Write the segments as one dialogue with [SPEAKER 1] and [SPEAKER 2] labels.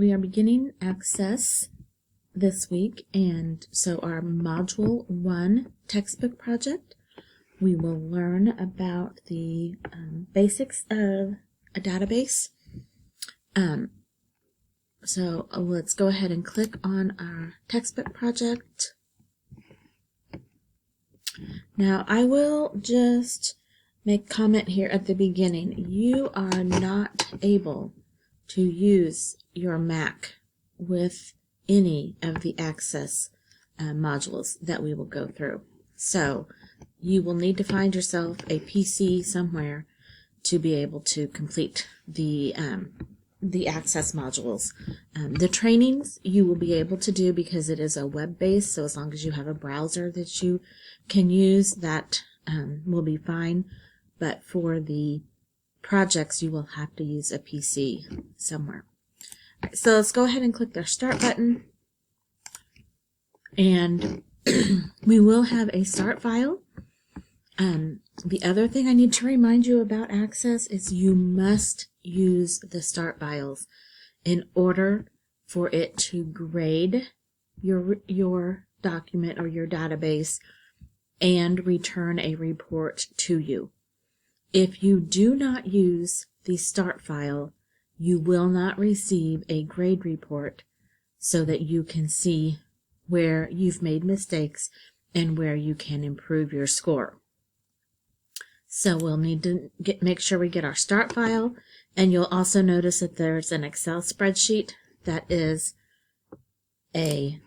[SPEAKER 1] we are beginning Access this week, and so our Module 1 textbook project, we will learn about the basics of a database. So let's go ahead and click on our textbook project. Now I will just make comment here at the beginning. You are not able to use your Mac with any of the Access modules that we will go through. So you will need to find yourself a PC somewhere to be able to complete the Access modules. The trainings you will be able to do because it is a web-based, so as long as you have a browser that you can use, that will be fine. But for the projects, you will have to use a PC somewhere. Right, so let's go ahead and click the Start button. And we will have a start file. The other thing I need to remind you about Access is you must use the start files in order for it to grade your document or your database and return a report to you. If you do not use the start file, you will not receive a grade report so that you can see where you've made mistakes and where you can improve your score. So we'll need to make sure we get our start file, and you'll also notice that there's an Excel spreadsheet that is a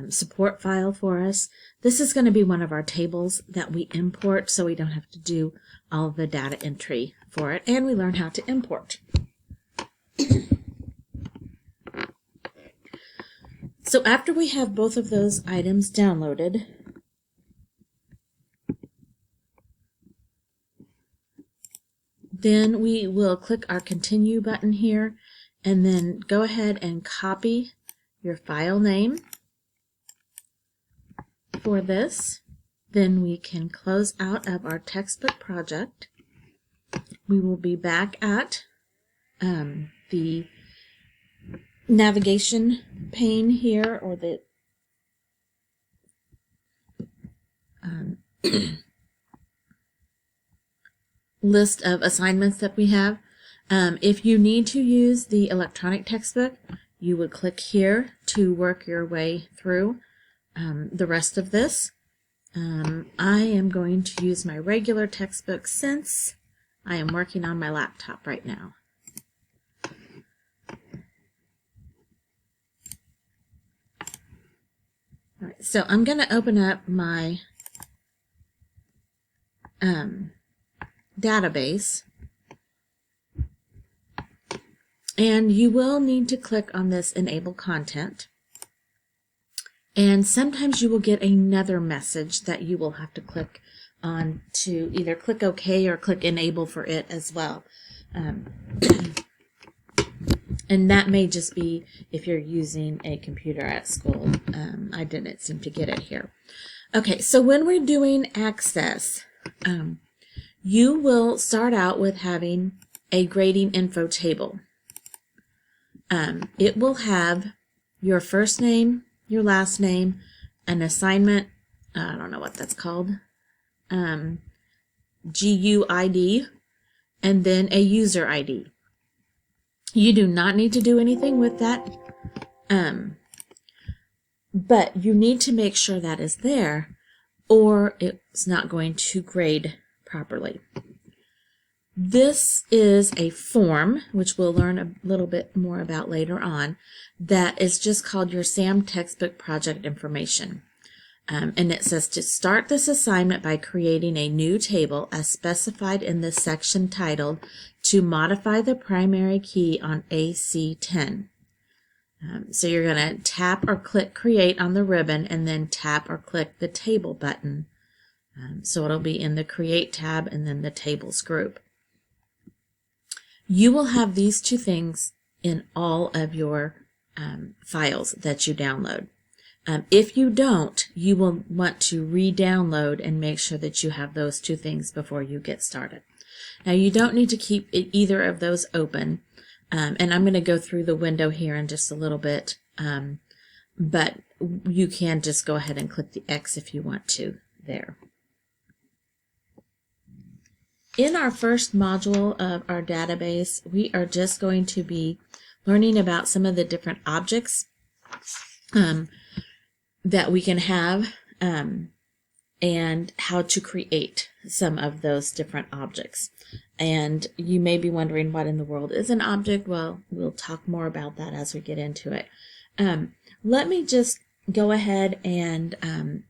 [SPEAKER 1] support file for us. This is going to be one of our tables that we import, so we don't have to do all the data entry for it, and we learn how to import. So after we have both of those items downloaded, then we will click our Continue button here, and then go ahead and copy your file name for this. Then we can close out of our textbook project. We will be back at the navigation pane here, or the list of assignments that we have. If you need to use the electronic textbook, you would click here to work your way through the rest of this. I am going to use my regular textbook since I am working on my laptop right now. All right, so I'm going to open up my database, and you will need to click on this Enable Content, and sometimes you will get another message that you will have to click on to either click OK or click Enable for it as well. And that may just be if you're using a computer at school. I didn't seem to get it here. Okay, so when we're doing Access, you will start out with having a grading info table. It will have your first name, your last name, an assignment, I don't know what that's called, GUID, and then a user ID. You do not need to do anything with that, but you need to make sure that is there, or it's not going to grade properly. This is a form, which we'll learn a little bit more about later on, that is just called your SAM Textbook Project Information. And it says to start this assignment by creating a new table as specified in the section titled to modify the primary key on AC10. So you're going to tap or click Create on the ribbon and then tap or click the Table button. So it'll be in the Create tab and then the Tables group. You will have these two things in all of your files that you download. If you don't, you will want to re-download and make sure that you have those two things before you get started. Now, you don't need to keep either of those open. And I'm going to go through the window here in just a little bit, but you can just go ahead and click the X if you want to there. In our first module of our database, we are just going to be learning about some of the different objects that we can have and how to create some of those different objects. And you may be wondering what in the world is an object. Well, we'll talk more about that as we get into it. Let me just go ahead and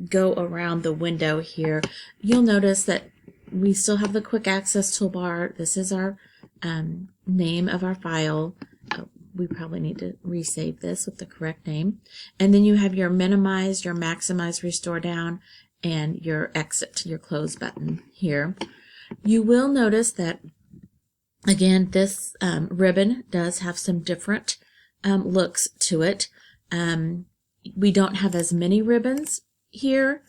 [SPEAKER 1] go around the window here. You'll notice that we still have the quick access toolbar. This is our name of our file. We probably need to resave this with the correct name. And then you have your minimize, your maximize, restore down, and your exit, your close button here. You will notice that, again, this ribbon does have some different looks to it. We don't have as many ribbons here.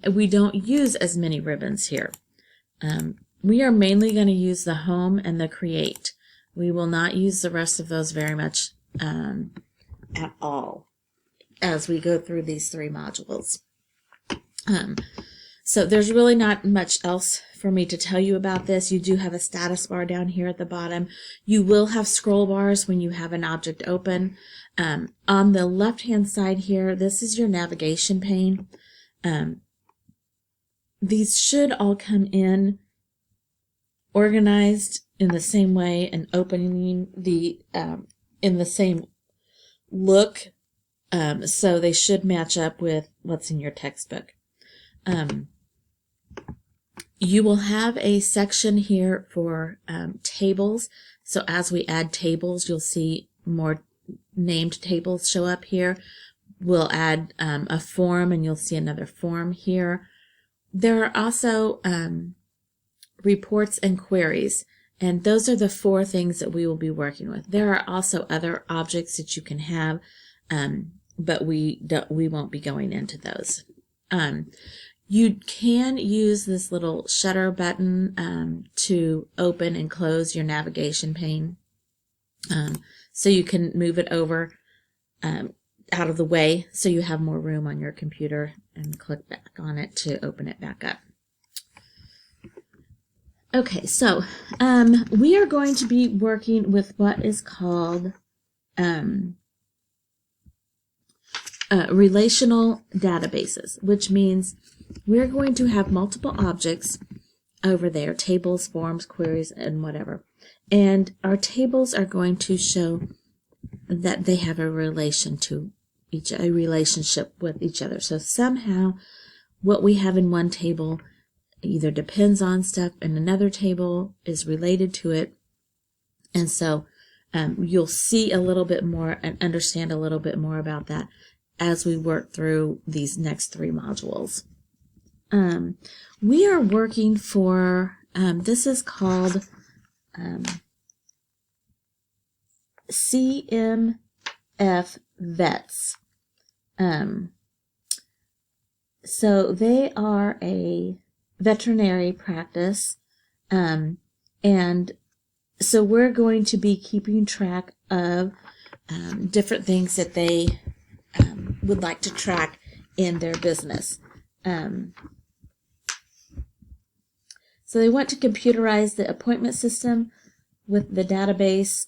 [SPEAKER 1] We don't use as many ribbons here. We are mainly going to use the home and the create. We will not use the rest of those very much at all as we go through these three modules. So there's really not much else for me to tell you about this. You do have a status bar down here at the bottom. You will have scroll bars when you have an object open. On the left-hand side here, this is your navigation pane. These should all come in organized in the same way and opening the in the same look, so they should match up with what's in your textbook. You will have a section here for tables. So as we add tables, you'll see more named tables show up here. We'll add a form, and you'll see another form here. There are also reports and queries, and those are the four things that we will be working with. There are also other objects that you can have, but we won't be going into those. You can use this little shutter button to open and close your navigation pane. So you can move it over out of the way so you have more room on your computer, and click back on it to open it back up. Okay, so we are going to be working with what is called relational databases, which means we're going to have multiple objects over there, tables, forms, queries, and whatever. And our tables are going to show that they have a relationship with each other. So somehow what we have in one table either depends on stuff in another table, is related to it. And so you'll see a little bit more and understand a little bit more about that as we work through these next three modules. We are working for, this is called CMF Vets. So they are a veterinary practice, and so we're going to be keeping track of different things that they would like to track in their business. So they want to computerize the appointment system with the database.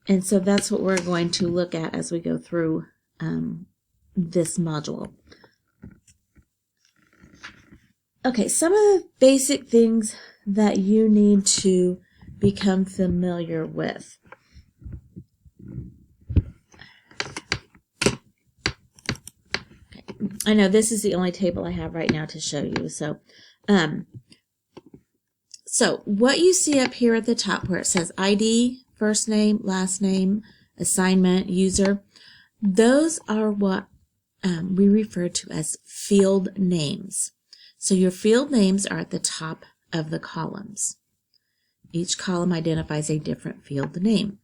[SPEAKER 1] And so that's what we're going to look at as we go through this module. Okay, some of the basic things that you need to become familiar with. Okay. I know this is the only table I have right now to show you. So what you see up here at the top where it says ID, first name, last name, assignment, user, those are what we refer to as field names. So your field names are at the top of the columns. Each column identifies a different field name.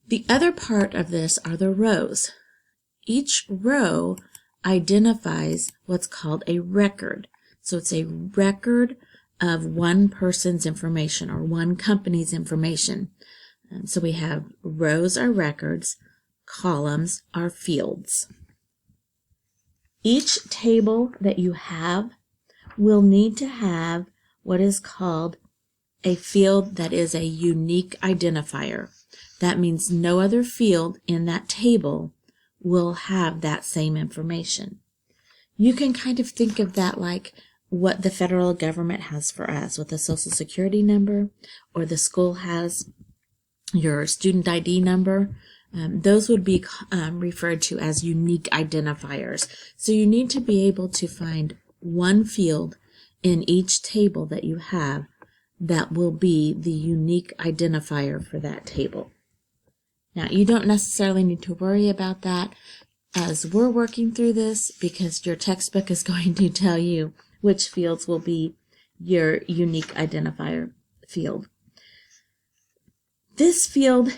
[SPEAKER 1] The other part of this are the rows. Each row identifies what's called a record. So it's a record of one person's information or one company's information. So we have rows are records, columns are fields. Each table that you have will need to have what is called a field that is a unique identifier. That means no other field in that table will have that same information. You can kind of think of that like what the federal government has for us with a social security number, or the school has your student ID number. Those would be referred to as unique identifiers. So you need to be able to find one field in each table that you have that will be the unique identifier for that table. Now, you don't necessarily need to worry about that as we're working through this, because your textbook is going to tell you which fields will be your unique identifier field. This field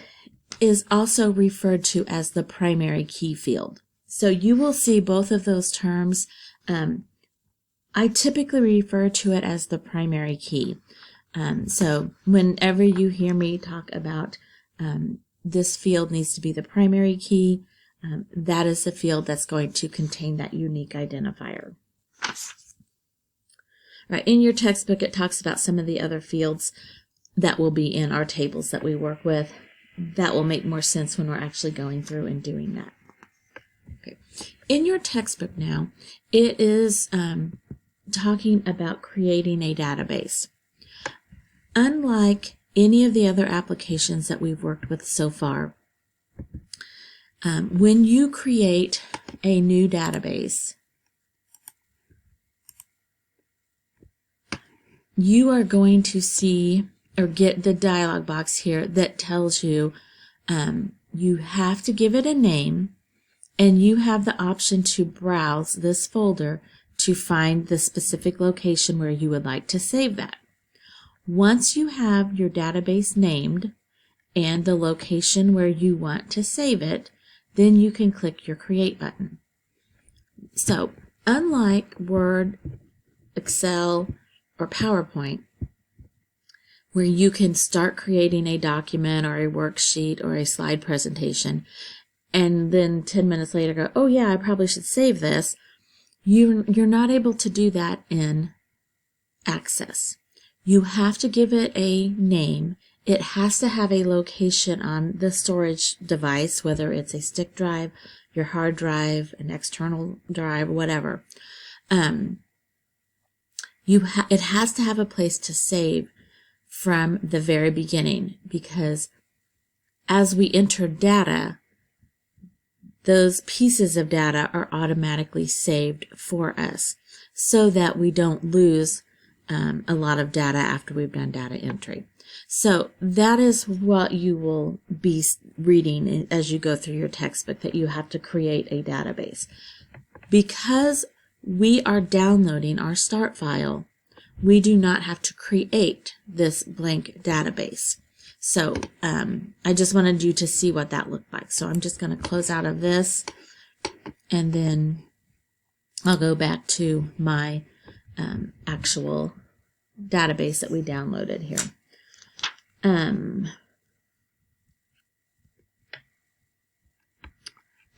[SPEAKER 1] is also referred to as the primary key field. So you will see both of those terms. I typically refer to it as the primary key. So whenever you hear me talk about this field needs to be the primary key, that is the field that's going to contain that unique identifier. Right, in your textbook, it talks about some of the other fields that will be in our tables that we work with. That will make more sense when we're actually going through and doing that. Okay. In your textbook now, it is talking about creating a database. Unlike any of the other applications that we've worked with so far, when you create a new database, you are going to see or get the dialog box here that tells you you have to give it a name, and you have the option to browse this folder to find the specific location where you would like to save that. Once you have your database named and the location where you want to save it, then you can click your Create button. So, unlike Word, Excel, or PowerPoint, where you can start creating a document or a worksheet or a slide presentation, and then 10 minutes later go, oh yeah, I probably should save this, you're not able to do that in Access. You have to give it a name. It has to have a location on the storage device, whether it's a stick drive, your hard drive, an external drive, whatever. It has to have a place to save from the very beginning, because as we enter data, those pieces of data are automatically saved for us so that we don't lose a lot of data after we've done data entry. So that is what you will be reading as you go through your textbook, that you have to create a database. Because we are downloading our start file, we do not have to create this blank database. So I just wanted you to see what that looked like. So I'm just going to close out of this, and then I'll go back to my actual database that we downloaded here.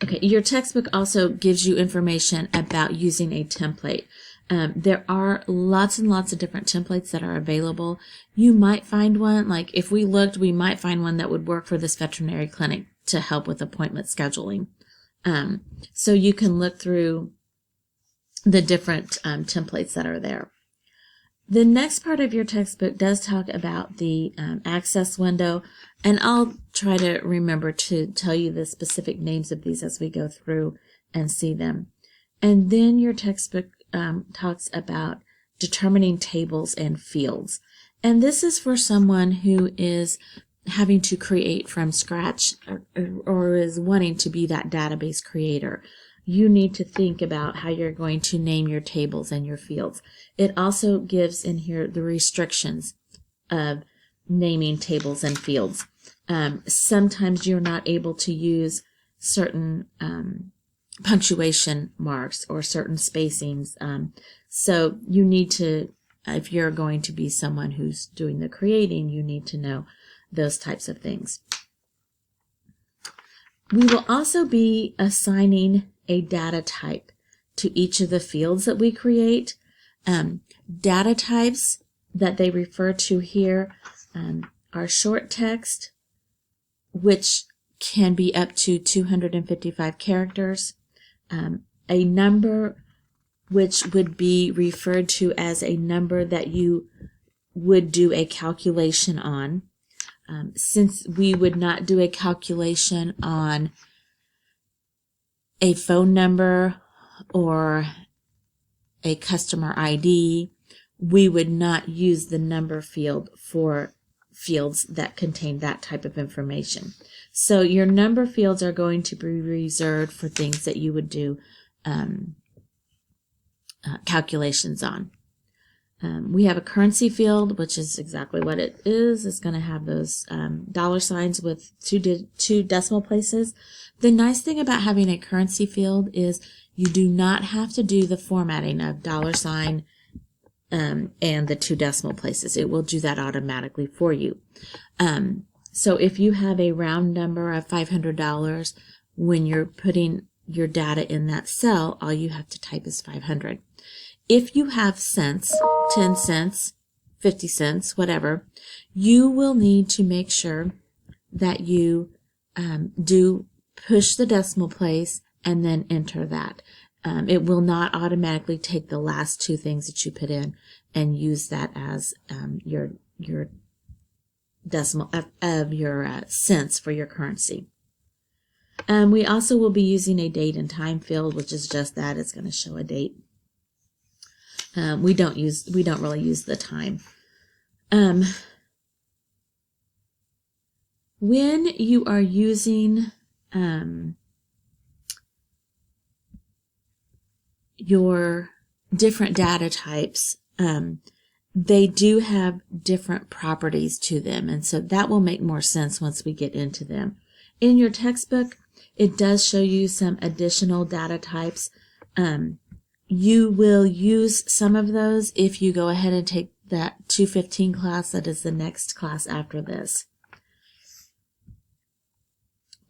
[SPEAKER 1] Okay, your textbook also gives you information about using a template. There are lots and lots of different templates that are available. You might find one, like if we looked, we might find one that would work for this veterinary clinic to help with appointment scheduling. So you can look through the different templates that are there. The next part of your textbook does talk about the access window, and I'll try to remember to tell you the specific names of these as we go through and see them. And then your textbook talks about determining tables and fields. And this is for someone who is having to create from scratch or is wanting to be that database creator. You need to think about how you're going to name your tables and your fields. It also gives in here the restrictions of naming tables and fields. Sometimes you're not able to use certain punctuation marks or certain spacings. So you need to, if you're going to be someone who's doing the creating, you need to know those types of things. We will also be assigning a data type to each of the fields that we create. Data types that they refer to here are short text, which can be up to 255 characters. A number, which would be referred to as a number that you would do a calculation on. Since we would not do a calculation on a phone number or a customer ID, we would not use the number field for fields that contain that type of information. So your number fields are going to be reserved for things that you would do calculations on. We have a currency field, which is exactly what it is. It's going to have those dollar signs with two decimal places. The nice thing about having a currency field is you do not have to do the formatting of dollar sign and the two decimal places. It will do that automatically for you. So if you have a round number of $500, when you're putting your data in that cell, all you have to type is 500. If you have cents, 10 cents, 50 cents, whatever, you will need to make sure that you do push the decimal place and then enter that. It will not automatically take the last two things that you put in and use that as your decimal of your cents for your currency. We also will be using a date and time field, which is just that. It's going to show a date. We don't really use the time. When you are using your different data types, they do have different properties to them, and so that will make more sense once we get into them. In your textbook, it does show you some additional data types. You will use some of those if you go ahead and take that 215 class. That is the next class after this.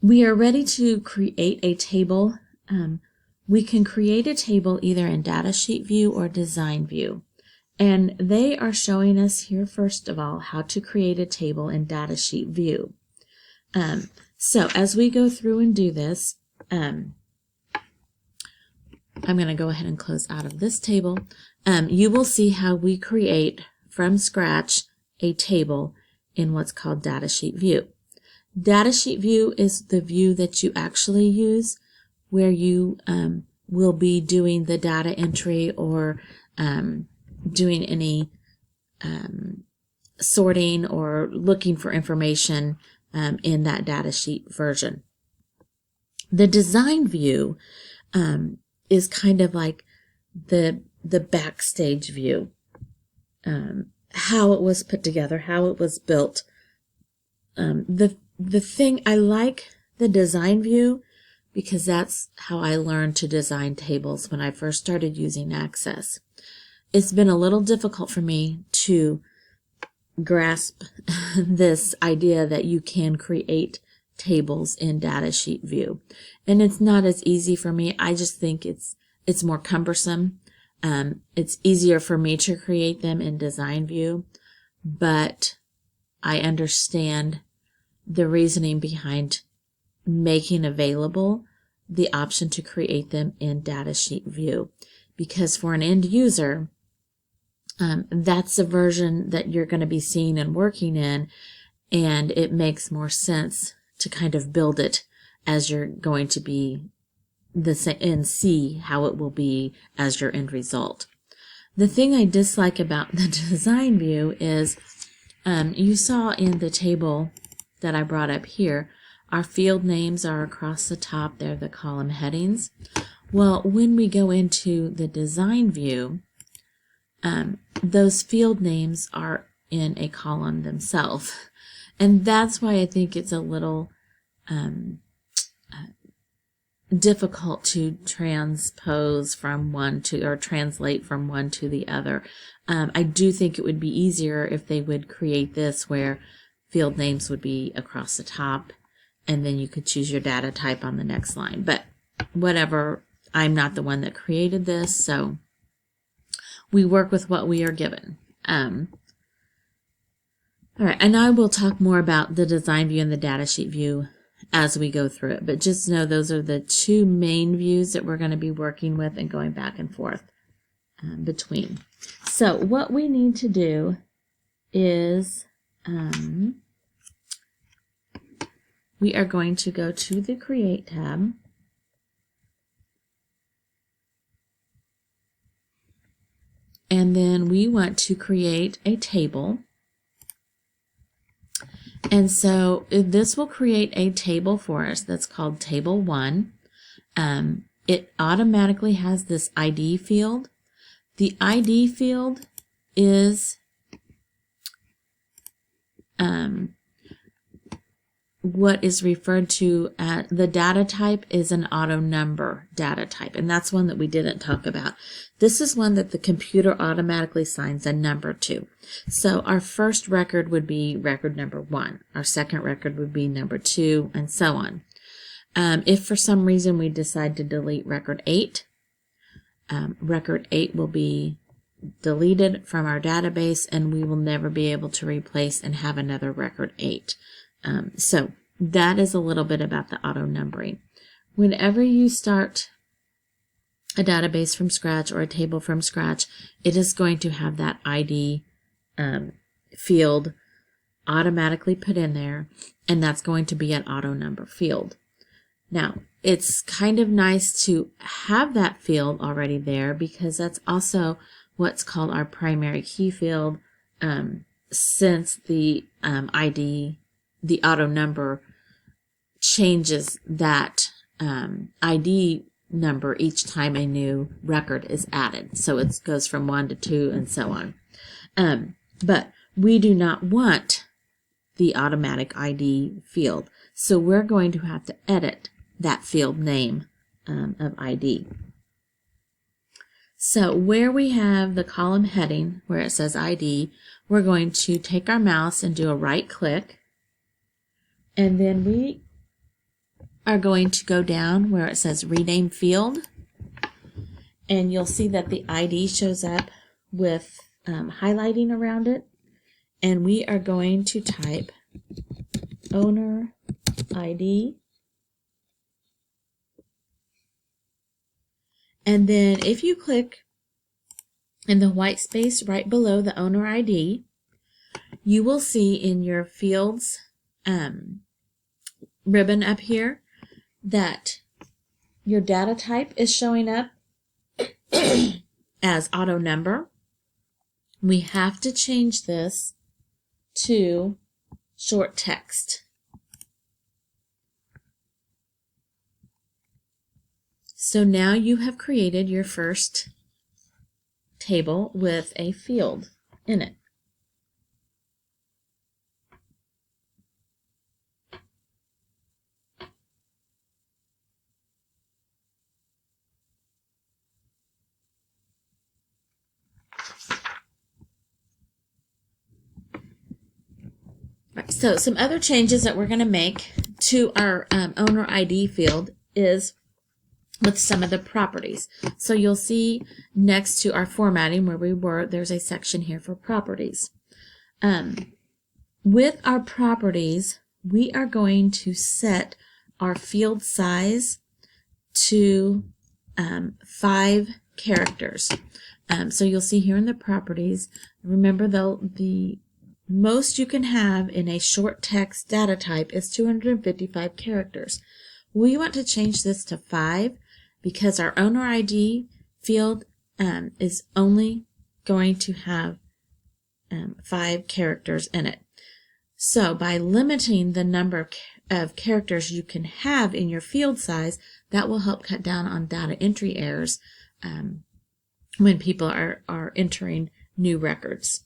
[SPEAKER 1] We are ready to create a table. We can create a table either in Datasheet view or design view. And they are showing us here, first of all, how to create a table in Datasheet view. So as we go through and do this, I'm going to go ahead and close out of this table. You will see how we create from scratch a table in what's called Datasheet view. Datasheet view is the view that you actually use where you will be doing the data entry or doing any sorting or looking for information in that datasheet version. The design view is kind of like the backstage view, how it was put together, how it was built. The thing I like the design view because that's how I learned to design tables when I first started using Access. It's been a little difficult for me to grasp this idea that you can create tables in Datasheet view, and it's not as easy for me. I just think it's more cumbersome. It's easier for me to create them in design view, but I understand the reasoning behind making available the option to create them in Datasheet view, because for an end user, that's the version that you're going to be seeing and working in, and it makes more sense to kind of build it as you're going to be and see how it will be as your end result. The thing I dislike about the design view is you saw in the table that I brought up here, our field names are across the top. They're the column headings. Well, when we go into the design view, those field names are in a column themselves. And that's why I think it's a little difficult to transpose from one to, or translate from one to the other. I do think it would be easier if they would create this where field names would be across the top, and then you could choose your data type on the next line. But whatever, I'm not the one that created this, so we work with what we are given. All right, and I will talk more about the design view and the datasheet view as we go through it, but just know those are the two main views that we're going to be working with and going back and forth between. So what we need to do is we are going to go to the Create tab, and then we want to create a table. And so this will create a table for us that's called Table 1. It automatically has this ID field. The ID field is what is referred to as the data type is an auto number data type, and that's one that we didn't talk about. This is one that the computer automatically assigns a number to. So our first record would be record number 1, our second record would be number 2, and so on. If for some reason we decide to delete record 8 will be deleted from our database, and we will never be able to replace and have another record 8. So that is a little bit about the auto numbering. Whenever you start a database from scratch or a table from scratch, it is going to have that ID field automatically put in there, and that's going to be an auto number field. Now, it's kind of nice to have that field already there because that's also what's called our primary key field, since the ID, the auto number, changes that ID number each time a new record is added. So it goes from 1 to 2 and so on. But we do not want the automatic ID field, so we're going to have to edit that field name of ID. So where we have the column heading where it says ID, we're going to take our mouse and do a right click, and then we are going to go down where it says rename field, and you'll see that the ID shows up with highlighting around it, and we are going to type owner ID, and then if you click in the white space right below the owner ID, you will see in your fields ribbon up here that your data type is showing up as auto number. We have to change this to short text. So now you have created your first table with a field in it. So some other changes that we're going to make to our owner ID field is with some of the properties. So you'll see next to our formatting where we were, there's a section here for properties. With our properties, we are going to set our field size to 5 characters. So you'll see here in the properties, remember the most you can have in a short text data type is 255 characters. We want to change this to 5 because our owner ID field is only going to have 5 characters in it. So by limiting the number of characters you can have in your field size, that will help cut down on data entry errors when people are entering new records.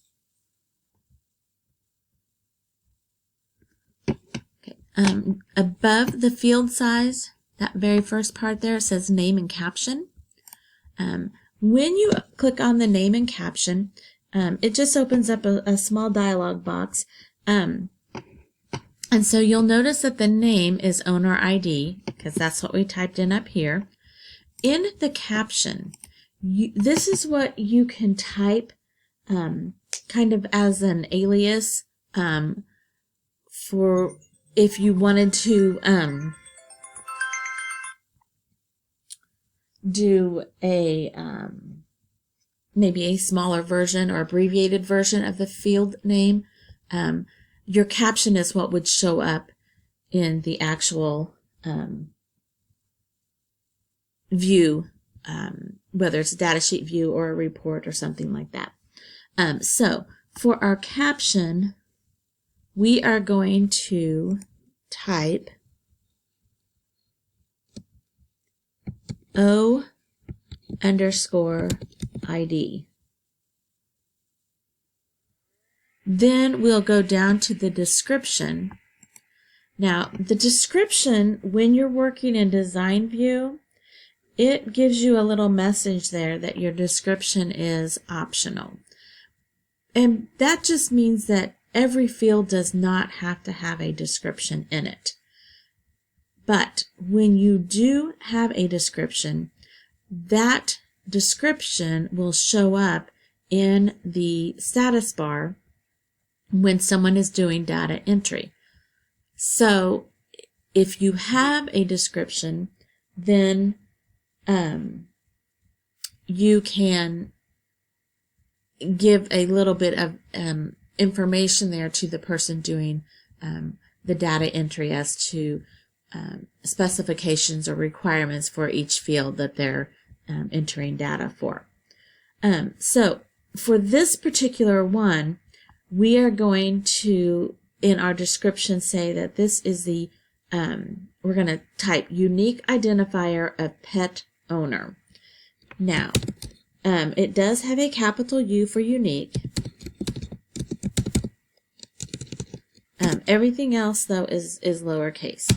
[SPEAKER 1] Above the field size that very first part there, it says name and caption. When you click on the name and caption, it just opens up a small dialog box. And so you'll notice that the name is owner ID, because that's what we typed in up here. In the caption, this is what you can type kind of as an alias for if you wanted to do a maybe a smaller version or abbreviated version of the field name. Your caption is what would show up in the actual view, whether it's a datasheet view or a report or something like that. So for our caption, we are going to type O_ID. Then we'll go down to the description. Now, the description, when you're working in design view, it gives you a little message there that your description is optional. And that just means that every field does not have to have a description in it. But when you do have a description, that description will show up in the status bar when someone is doing data entry. So if you have a description, then you can give a little bit of information there to the person doing the data entry as to specifications or requirements for each field that they're entering data for. So for this particular one, we are going to, in our description, say that this is the, we're going to type unique identifier of pet owner. Now, it does have a capital U for unique. Everything else, though, is lowercase.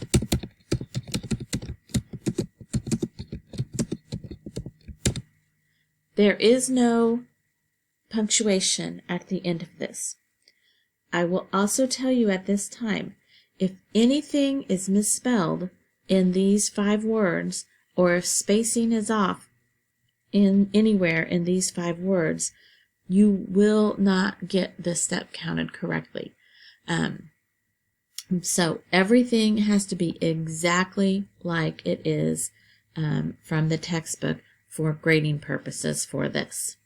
[SPEAKER 1] There is no punctuation at the end of this. I will also tell you at this time, if anything is misspelled in these 5 words, or if spacing is off in anywhere in these 5 words, you will not get this step counted correctly. So everything has to be exactly like it is from the textbook for grading purposes for this.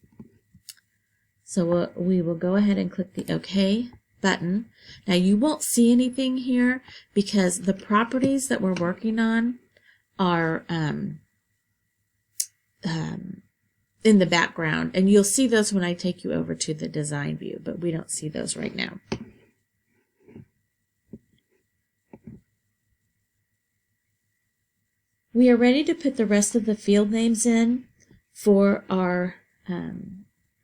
[SPEAKER 1] So we will go ahead and click the OK button. Now you won't see anything here because the properties that we're working on are in the background, and you'll see those when I take you over to the design view, but we don't see those right now. We are ready to put the rest of the field names in for our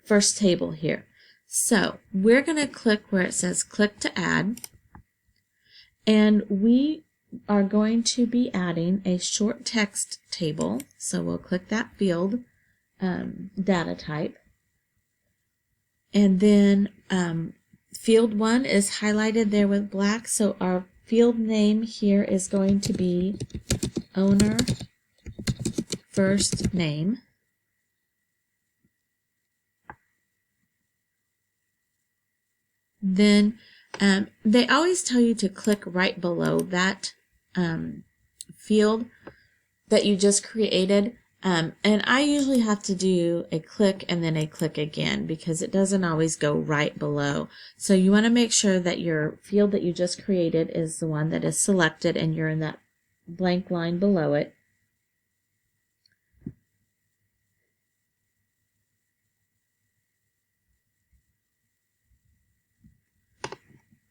[SPEAKER 1] first table here. So we're going to click where it says click to add, and we are going to be adding a short text table. So we'll click that field data type, and then field 1 is highlighted there with black, so our field name here is going to be owner first name. Then they always tell you to click right below that field that you just created. And I usually have to do a click and then a click again because it doesn't always go right below. So you want to make sure that your field that you just created is the one that is selected and you're in that blank line below it.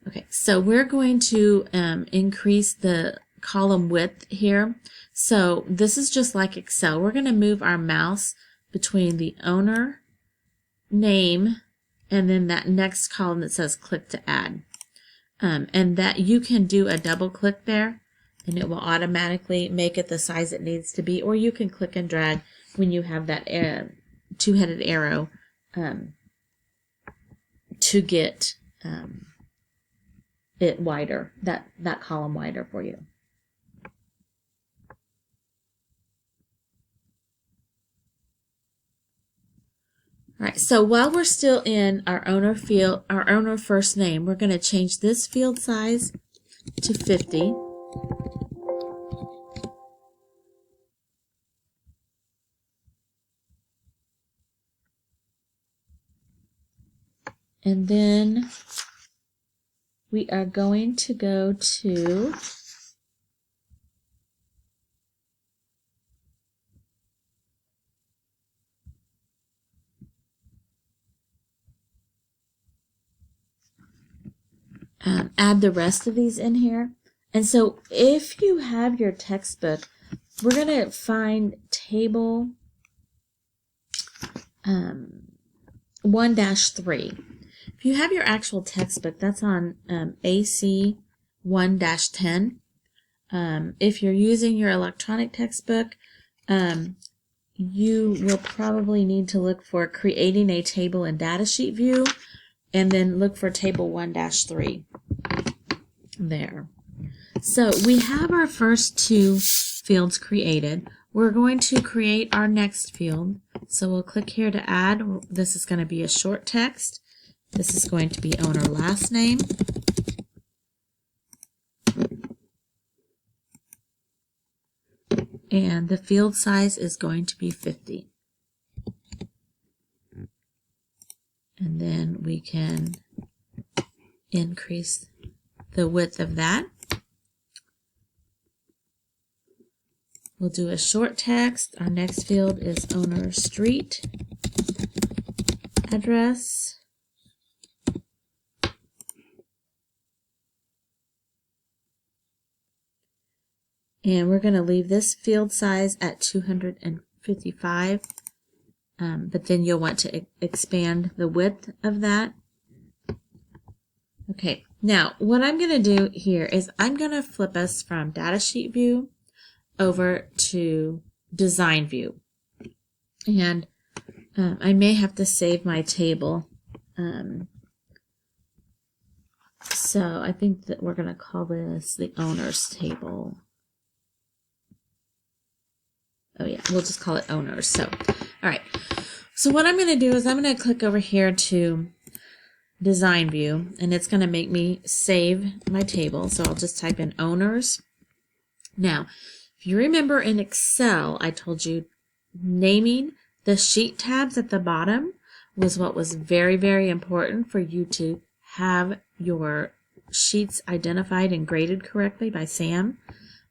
[SPEAKER 1] Okay, so we're going to increase the column width here. So this is just like Excel. We're going to move our mouse between the owner name and then that next column that says click to add. And that you can do a double click there and it will automatically make it the size it needs to be, or you can click and drag when you have that two-headed arrow to get it wider, that column wider for you. All right, so while we're still in our owner field, our owner first name, we're going to change this field size to 50. And then we are going to go to add the rest of these in here. And so if you have your textbook, we're going to find table 1-3. If you have your actual textbook, that's on AC 1-10. If you're using your electronic textbook, you will probably need to look for creating a table in Datasheet view, and then look for table 1-3 there. So we have our first two fields created. We're going to create our next field. So we'll click here to add. This is going to be a short text. This is going to be owner last name. And the field size is going to be 50. And then we can increase the width of that. We'll do a short text. Our next field is owner street address. And we're going to leave this field size at 255. But then you'll want to expand the width of that. Okay, now what I'm going to do here is I'm going to flip us from Datasheet view over to design view. And I may have to save my table. So I think that we're going to call this the owners table. Oh yeah, we'll just call it owners. So, all right. So what I'm going to do is I'm going to click over here to design view, and it's going to make me save my table. So I'll just type in owners. Now, if you remember in Excel, I told you naming the sheet tabs at the bottom was what was very, very important for you to have your sheets identified and graded correctly by Sam.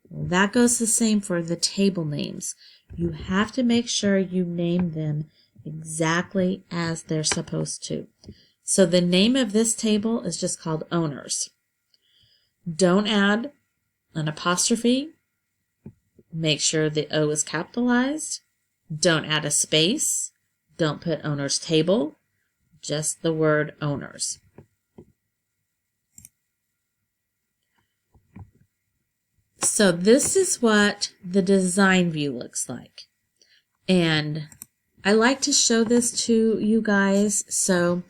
[SPEAKER 1] Well, that goes the same for the table names. You have to make sure you name them exactly as they're supposed to. So the name of this table is just called owners. Don't add an apostrophe. Make sure the O is capitalized. Don't add a space. Don't put owners table. Just the word owners. So this is what the design view looks like. And I like to show this to you guys so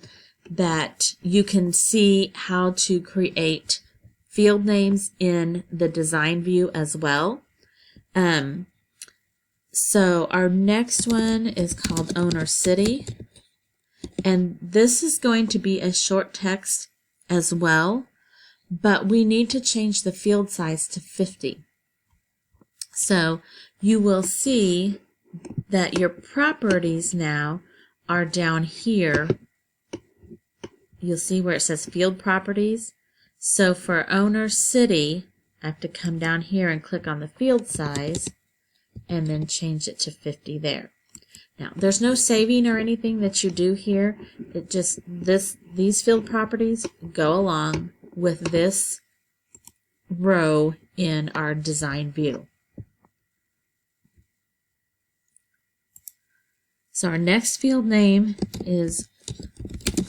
[SPEAKER 1] that you can see how to create field names in the design view as well. So our next one is called owner city. And this is going to be a short text as well, but we need to change the field size to 50. So you will see that your properties now are down here. You'll see where it says field properties. So for owner city, I have to come down here and click on the field size and then change it to 50 there. Now, there's no saving or anything that you do here. It just, these field properties go along with this row in our design view. So our next field name is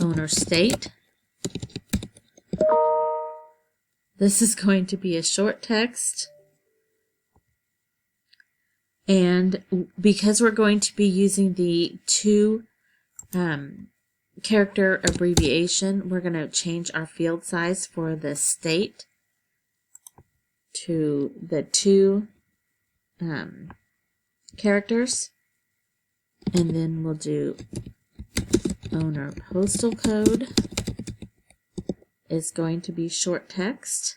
[SPEAKER 1] owner state. This is going to be a short text. And because we're going to be using the 2 character abbreviation, we're going to change our field size for the state to the 2 characters. And then we'll do owner postal code is going to be short text.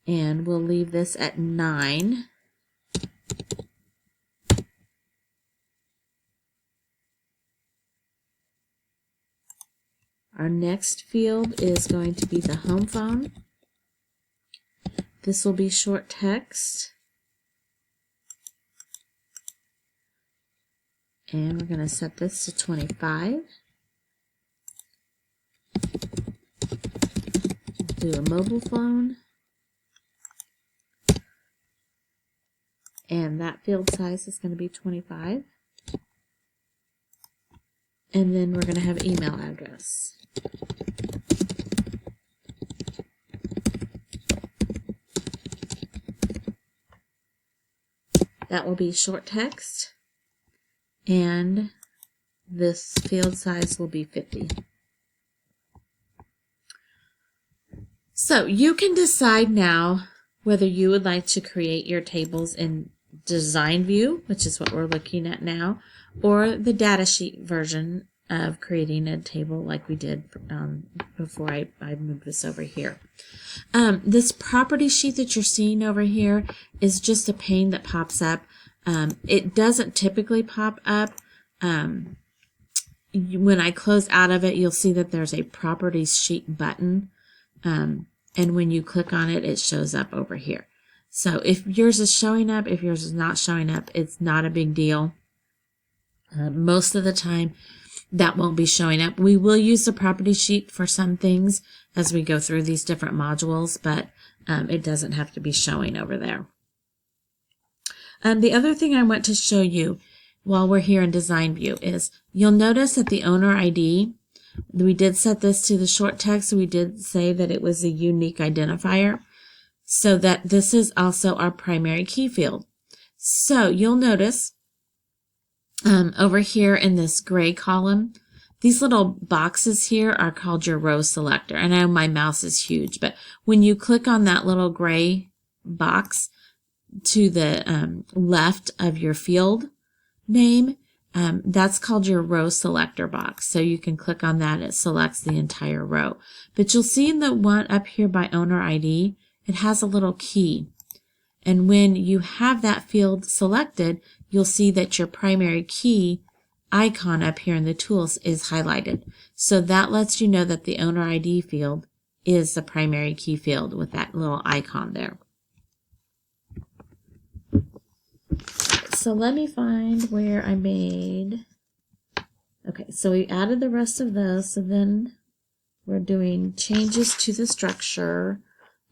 [SPEAKER 1] And we'll leave this at 9. Our next field is going to be the home phone. This will be short text. And we're going to set this to 25. Do a mobile phone. And that field size is going to be 25. And then we're going to have email address. That will be short text. And this field size will be 50. So you can decide now whether you would like to create your tables in design view, which is what we're looking at now, or the datasheet version of creating a table like we did before I moved this over here. This property sheet that you're seeing over here is just a pane that pops up. It doesn't typically pop up. When I close out of it, you'll see that there's a properties sheet button. And when you click on it, it shows up over here. So if yours is showing up, if yours is not showing up, it's not a big deal. Most of the time, that won't be showing up. We will use the property sheet for some things as we go through these different modules, but it doesn't have to be showing over there. The other thing I want to show you while we're here in design view is you'll notice that the owner ID, we did set this to the short text. We did say that it was a unique identifier, so that this is also our primary key field. So you'll notice over here in this gray column, these little boxes here are called your row selector. And I know my mouse is huge, but when you click on that little gray box to the left of your field name, that's called your row selector box. So you can click on that, it selects the entire row. But you'll see in the one up here by owner ID, it has a little key. And when you have that field selected, you'll see that your primary key icon up here in the tools is highlighted. So that lets you know that the owner ID field is the primary key field with that little icon there. So let me find where I made, okay, so we added the rest of those, so then we're doing changes to the structure.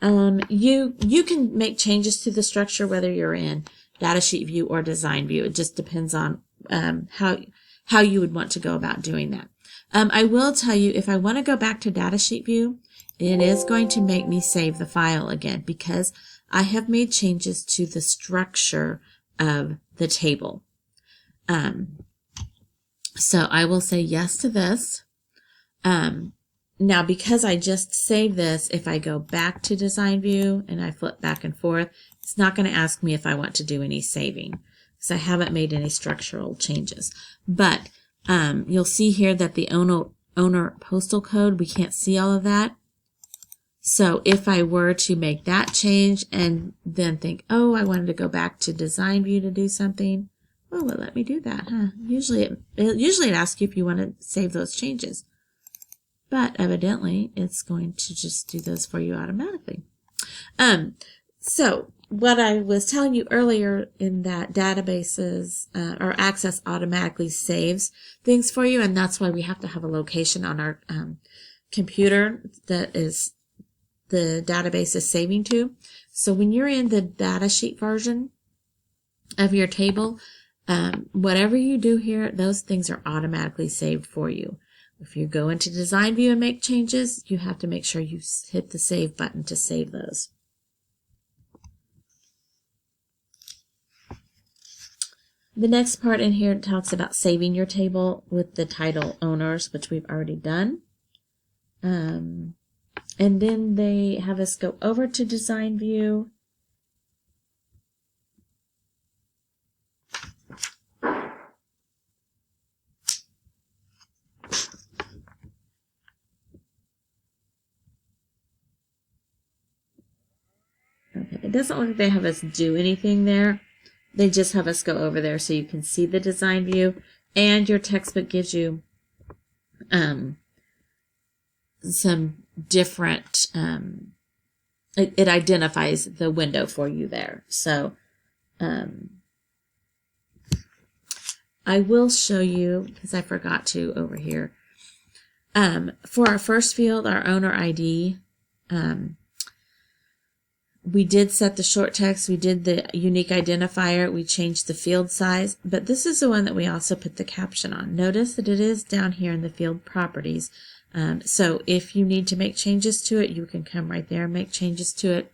[SPEAKER 1] You can make changes to the structure whether you're in Datasheet view or design view. It just depends on how you would want to go about doing that. I will tell you, if I want to go back to Datasheet view, it is going to make me save the file again because I have made changes to the structure of the table. So I will say yes to this. Now, because I just saved this, if I go back to design view and I flip back and forth, it's not going to ask me if I want to do any saving because I haven't made any structural changes. But you'll see here that the owner postal code, we can't see all of that. So if I were to make that change and then think, oh, I wanted to go back to design view to do something, well, it let me do that, huh? Usually it asks you if you want to save those changes. But evidently, it's going to just do those for you automatically. So what I was telling you earlier in that databases or Access automatically saves things for you, and that's why we have to have a location on our computer that is the database is saving to. So when you're in the datasheet version of your table, whatever you do here, those things are automatically saved for you. If you go into design view and make changes, you have to make sure you hit the save button to save those. The next part in here talks about saving your table with the title owners, which we've already done. And then they have us go over to design view. Okay, it doesn't look like they have us do anything there. They just have us go over there so you can see the design view, and your textbook gives you some different, it identifies the window for you there. So I will show you, because I forgot to over here. For our first field, our owner ID, we did set the short text, we did the unique identifier, we changed the field size, but this is the one that we also put the caption on. Notice that it is down here in the field properties. So if you need to make changes to it, you can come right there and make changes to it.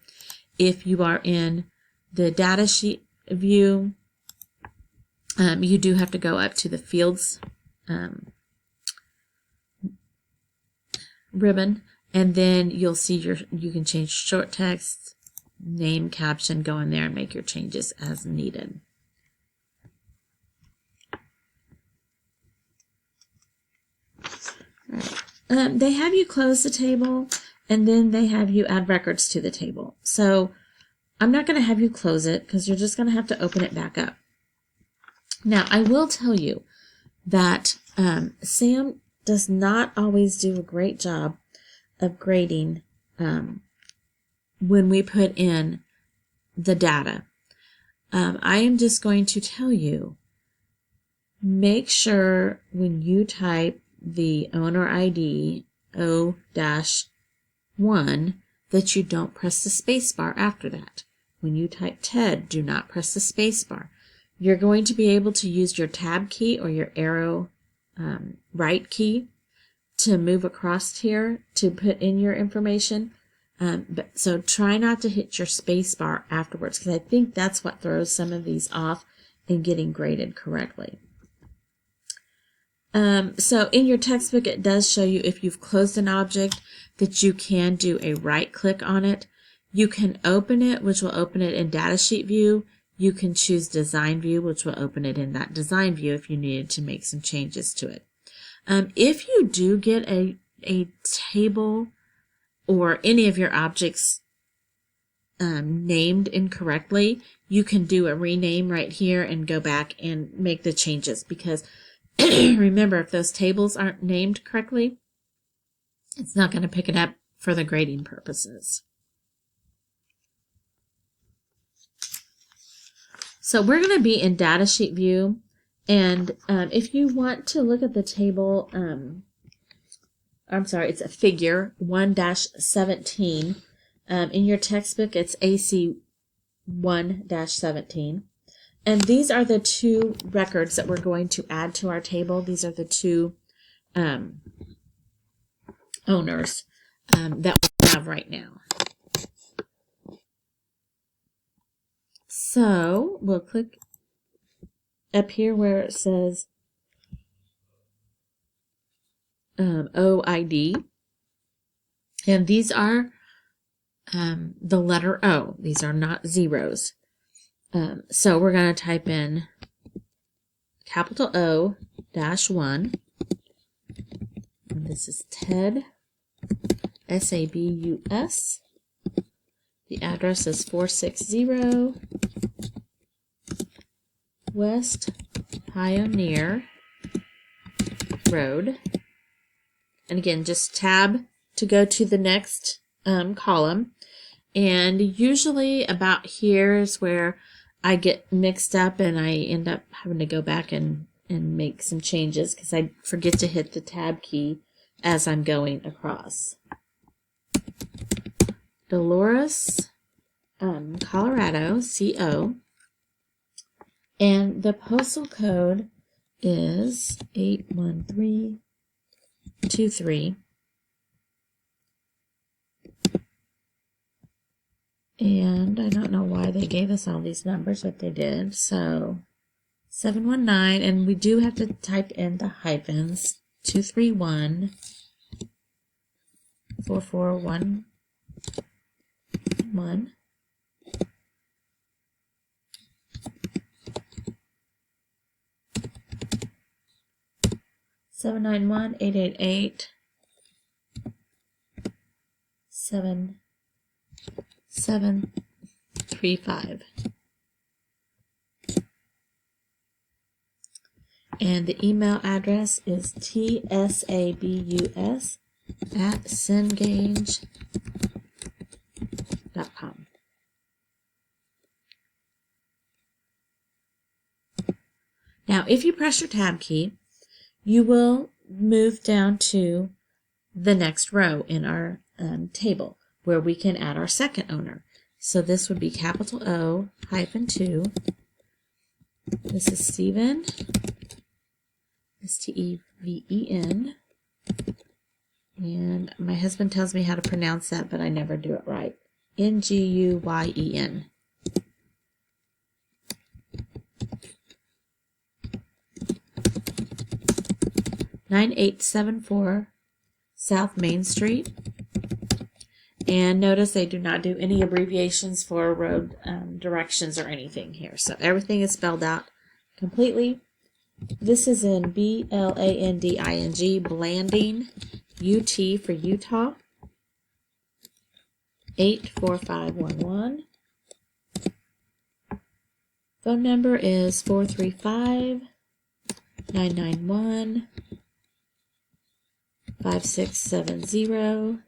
[SPEAKER 1] If you are in the datasheet view, you do have to go up to the fields ribbon, and then you'll see you can change short text, name, caption, go in there and make your changes as needed. They have you close the table, and then they have you add records to the table. So I'm not going to have you close it because you're just going to have to open it back up. Now, I will tell you that Sam does not always do a great job of grading when we put in the data. I am just going to tell you, make sure when you type the owner ID O-1 that you don't press the space bar after that. When you type TED, do not press the space bar. You're going to be able to use your tab key or your arrow right key to move across here to put in your information. So try not to hit your space bar afterwards, because I think that's what throws some of these off in getting graded correctly. So in your textbook, it does show you if you've closed an object that you can do a right click on it. You can open it, which will open it in Datasheet view. You can choose design view, which will open it in that design view if you needed to make some changes to it. If you do get a table or any of your objects named incorrectly, you can do a rename right here and go back and make the changes, because remember, if those tables aren't named correctly, it's not going to pick it up for the grading purposes. So we're going to be in Datasheet view, and if you want to look at the table, I'm sorry, it's a figure 1-17. In your textbook, it's AC 1-17. And these are the two records that we're going to add to our table. These are the two owners that we have right now. So we'll click up here where it says OID. And these are the letter O. These are not zeros. So we're going to type in capital O-1. And this is TED, S-A-B-U-S. The address is 460 West Pioneer Road. And again, just tab to go to the next column. And usually about here is where I get mixed up and I end up having to go back and make some changes because I forget to hit the tab key as I'm going across. Dolores, Colorado, CO. And the postal code is 81323. And I don't know why they gave us all these numbers, but they did. So 719, and we do have to type in the hyphens. 231 4411 791 888 7735. And the email address is tsabus@cengage.com. Now, if you press your tab key, you will move down to the next row in our table where we can add our second owner. So this would be capital O -2. This is Stephen, Steven, and my husband tells me how to pronounce that, but I never do it right. Nguyen. 9874 South Main Street. And notice they do not do any abbreviations for road directions or anything here. So everything is spelled out completely. This is in Blanding, Blanding, UT for Utah. 84511. Phone number is 435-991-5670.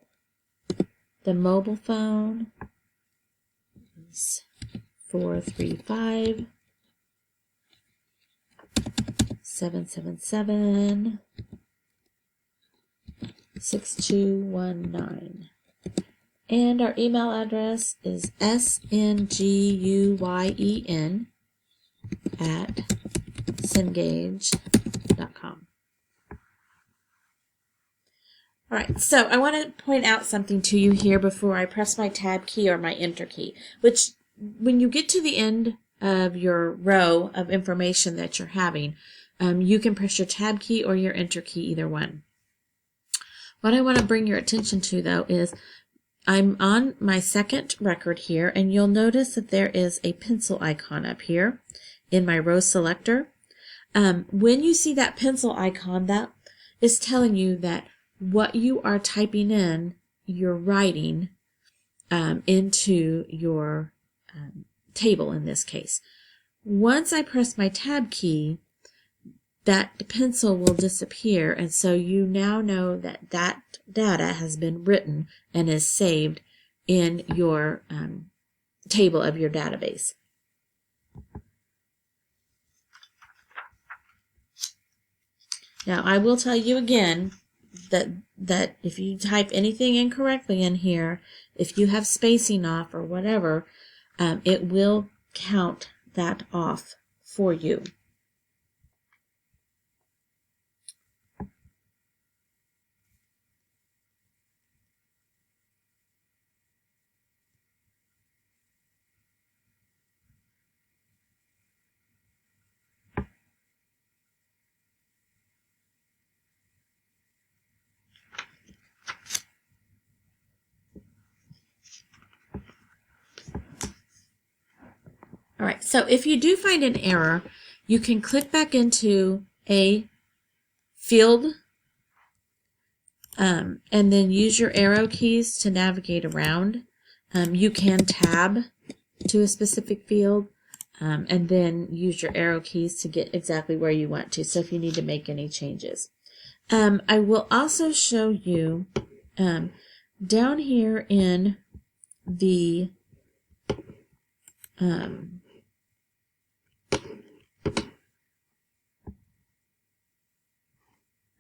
[SPEAKER 1] The mobile phone is 435-777-6219. And our email address is snguyen@cengage.com. Alright, so I want to point out something to you here before I press my tab key or my enter key, which when you get to the end of your row of information that you're having, you can press your tab key or your enter key, either one. What I want to bring your attention to, though, is I'm on my second record here, and you'll notice that there is a pencil icon up here in my row selector. When you see that pencil icon, that is telling you that what you are typing in, you're writing into your table in this case. Once I press my tab key, that pencil will disappear, and so you now know that that data has been written and is saved in your table of your database. Now, I will tell you again that if you type anything incorrectly in here, if you have spacing off or whatever, it will count that off for you. All right, so if you do find an error, you can click back into a field and then use your arrow keys to navigate around. You can tab to a specific field and then use your arrow keys to get exactly where you want to, so if you need to make any changes. I will also show you down here in the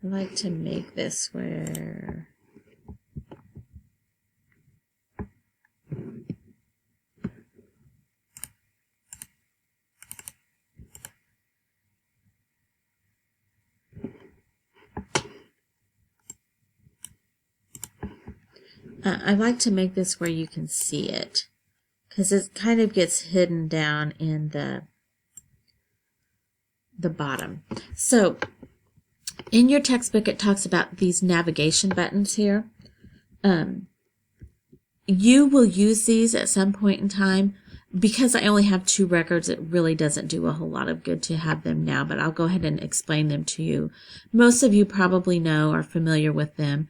[SPEAKER 1] I like to make this where I like to make this where you can see it, because it kind of gets hidden down in the the bottom. So in your textbook, it talks about these navigation buttons here. You will use these at some point in time. Because I only have 2 records, it really doesn't do a whole lot of good to have them now, but I'll go ahead and explain them to you. Most of you probably know, are familiar with them.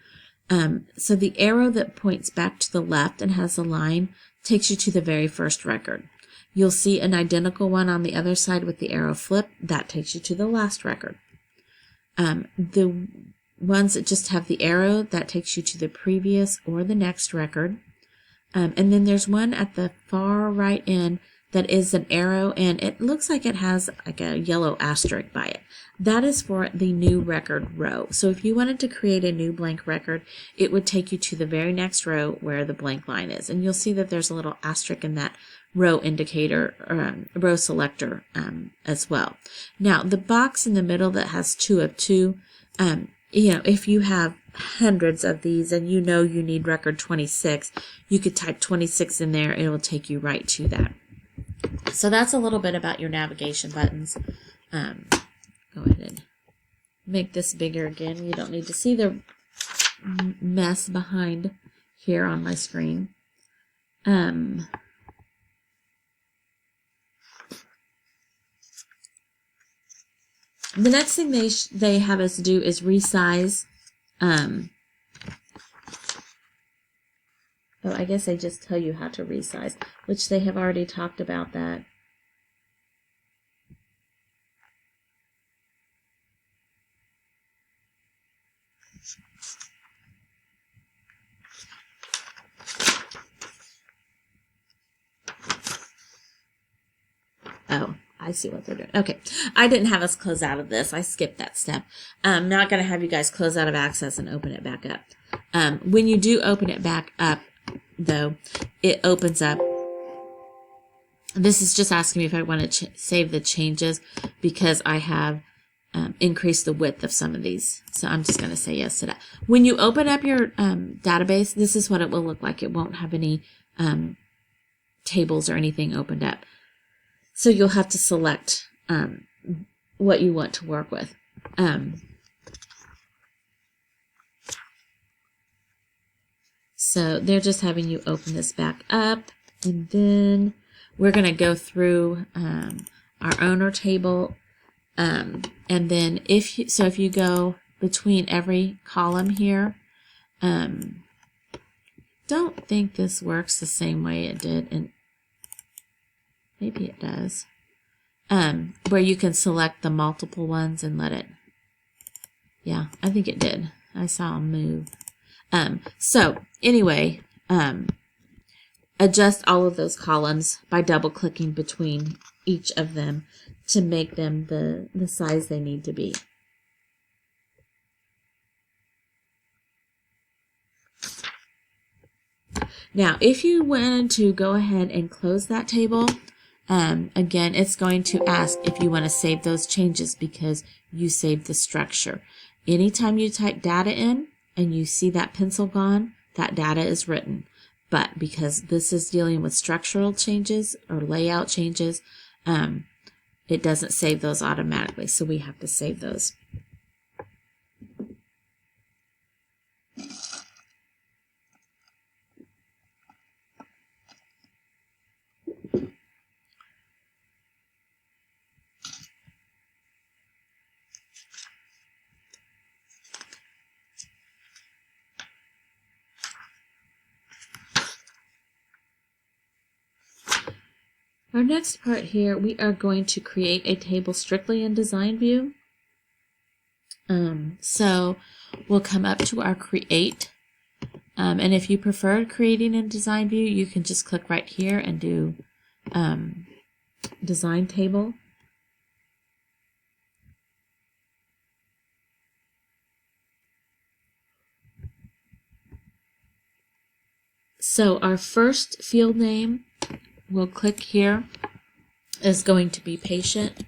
[SPEAKER 1] So the arrow that points back to the left and has a line takes you to the very first record. You'll see an identical one on the other side with the arrow flip. That takes you to the last record. The ones that just have the arrow, that takes you to the previous or the next record. And then there's one at the far right end that is an arrow, and it looks like it has like a yellow asterisk by it. That is for the new record row. So if you wanted to create a new blank record, it would take you to the very next row where the blank line is. And you'll see that there's a little asterisk in that row indicator, row selector as well. Now, the box in the middle that has 2 of 2, if you have hundreds of these and you know you need record 26, you could type 26 in there. It will take you right to that. So that's a little bit about your navigation buttons. Go ahead and make this bigger again. You don't need to see the mess behind here on my screen. The next thing they have us do is resize. I guess they just tell you how to resize, which they have already talked about that. Oh, I see what they're doing. Okay, I didn't have us close out of this. I skipped that step. I'm not going to have you guys close out of Access and open it back up. When you do open it back up, though, it opens up. This is just asking me if I want to save the changes because I have increased the width of some of these. So I'm just going to say yes to that. When you open up your database, this is what it will look like. It won't have any tables or anything opened up. So you'll have to select what you want to work with. So they're just having you open this back up, and then we're going to go through our owner table, and then if you go between every column here, don't think this works the same way it did, and maybe it does, where you can select the multiple ones and let it, yeah, I think it did. I saw them move. So anyway, adjust all of those columns by double clicking between each of them to make them the size they need to be. Now, if you wanted to go ahead and close that table, again, it's going to ask if you want to save those changes because you saved the structure. Anytime you type data in and you see that pencil gone, that data is written. But because this is dealing with structural changes or layout changes, it doesn't save those automatically, so we have to save those. Our next part here, we are going to create a table strictly in Design View. So we'll come up to our Create. And if you prefer creating in Design View, you can just click right here and do Design Table. So our first field name, we'll click here, is going to be patient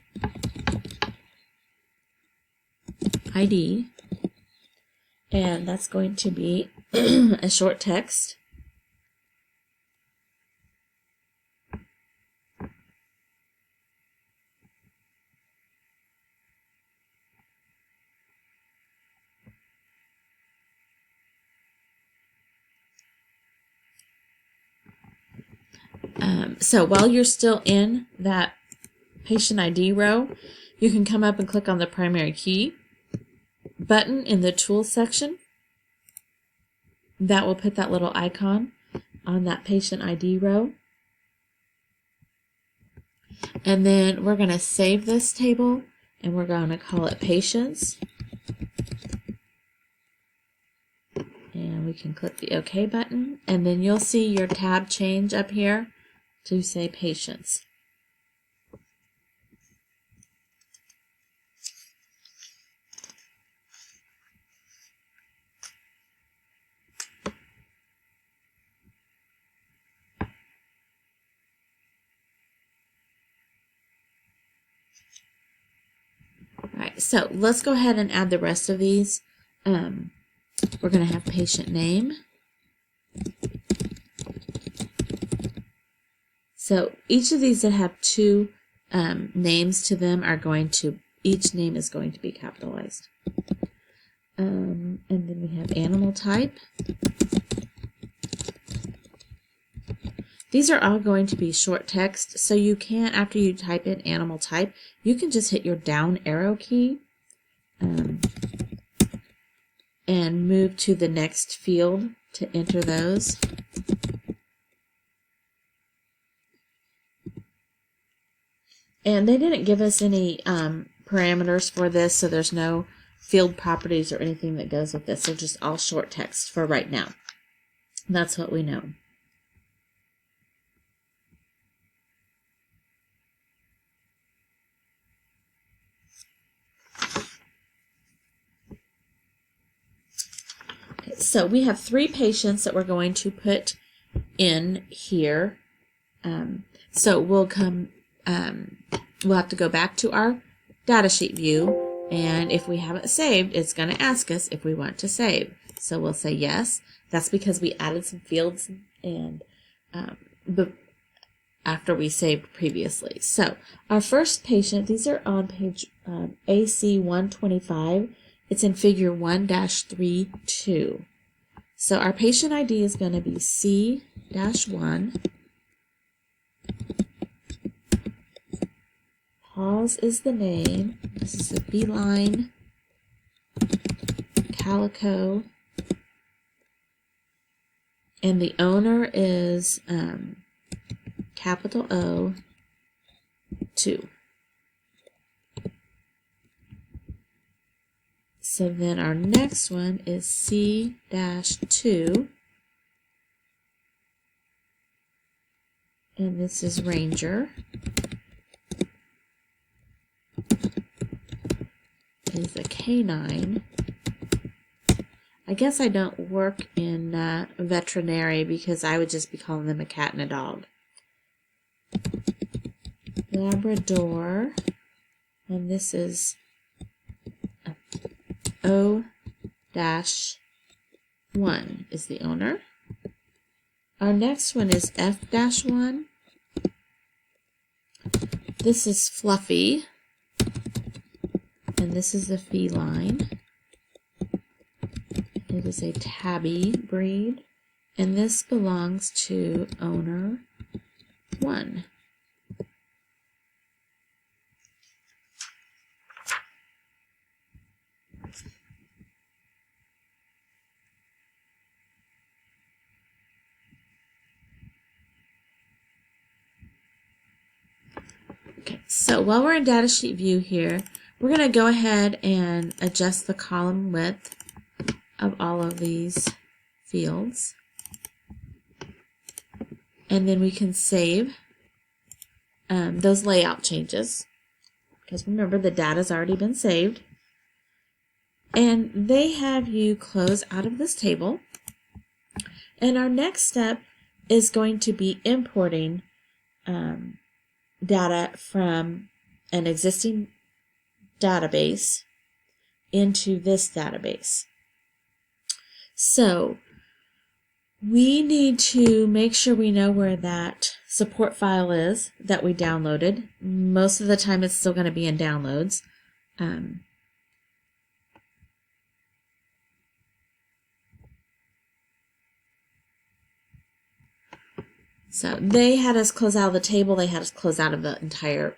[SPEAKER 1] ID, and that's going to be a short text. So while you're still in that patient ID row, you can come up and click on the primary key button in the tools section. That will put that little icon on that patient ID row. And then we're going to save this table and we're going to call it patients. And we can click the OK button, and then you'll see your tab change up here to say patients. Alright, so let's go ahead and add the rest of these. We're going to have patient name. So each of these that have two names to them are going to, each name is going to be capitalized. And then we have animal type. These are all going to be short text, so you can, after you type in animal type, you can just hit your down arrow key and move to the next field to enter those. And they didn't give us any parameters for this, so there's no field properties or anything that goes with this. They're just all short text for right now. That's what we know. So we have 3 patients that we're going to put in here. So we'll have to go back to our datasheet view, and if we haven't saved, it's going to ask us if we want to save. So we'll say yes. That's because we added some fields and after we saved previously. So our first patient, these are on page AC 125. It's in figure 1-32. So our patient ID is going to be C-1. Paws is the name. This is the feline, calico. And the owner is capital O 2. So then our next one is C-2, and this is Ranger. Is a canine. I guess I don't work in veterinary because I would just be calling them a cat and a dog. Labrador, and this is O-1 is the owner. Our next one is F-1. This is Fluffy, and this is the feline. It is a tabby breed, and this belongs to owner 1. Okay, so while we're in Datasheet view here, we're going to go ahead and adjust the column width of all of these fields. And then we can save those layout changes, because remember the data's already been saved. And they have you close out of this table. And our next step is going to be importing data from an existing database into this database. So we need to make sure we know where that support file is that we downloaded. Most of the time it's still going to be in downloads. So they had us close out of the table. They had us close out of the entire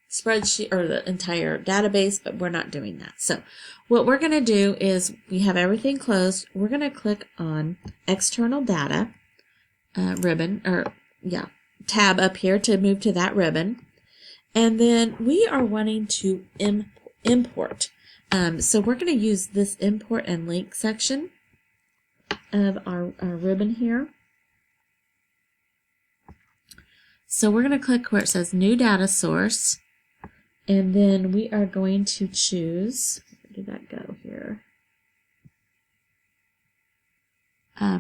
[SPEAKER 1] spreadsheet or the entire database, but we're not doing that. So what we're going to do is we have everything closed. We're going to click on external data ribbon tab up here to move to that ribbon. And then we are wanting to import. So we're going to use this import and link section of our ribbon here. So we're going to click where it says new data source, and then we are going to choose, where did that go here?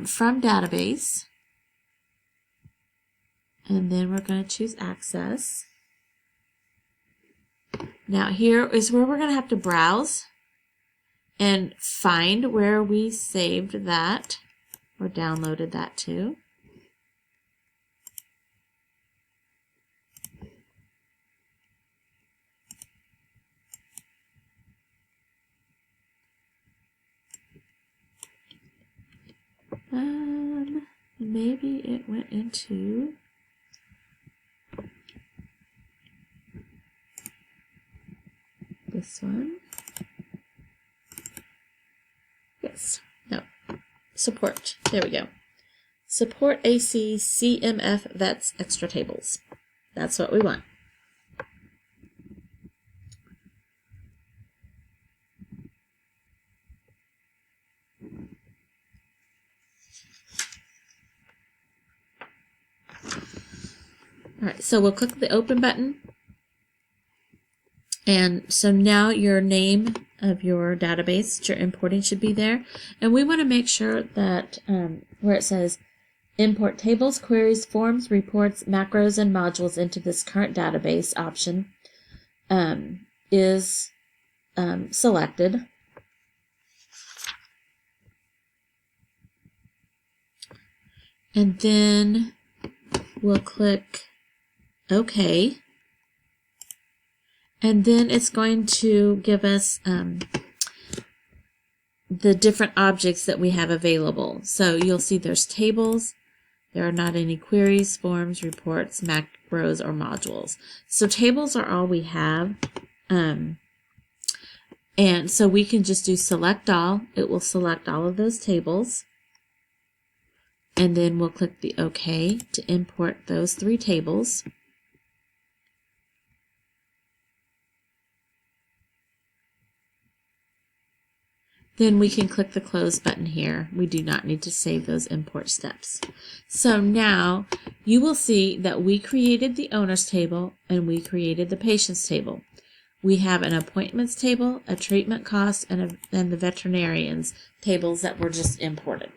[SPEAKER 1] From database, and then we're going to choose access. Now here is where we're going to have to browse and find where we saved that or downloaded that to. Maybe it went into this one. Yes. No. Support. There we go. Support AC CMF Vets Extra Tables. That's what we want. All right, so we'll click the open button. And so now your name of your database that you're importing should be there. And we want to make sure that where it says import tables, queries, forms, reports, macros, and modules into this current database option is selected. And then we'll click OK. And then it's going to give us the different objects that we have available. So you'll see there's tables. There are not any queries, forms, reports, macros, or modules. So tables are all we have. And so we can just do select all. It will select all of those tables. And then we'll click the OK to import those 3 tables. Then we can click the close button here. We do not need to save those import steps. So now you will see that we created the owners table and we created the patients table. We have an appointments table, a treatment cost, and the veterinarians tables that were just imported.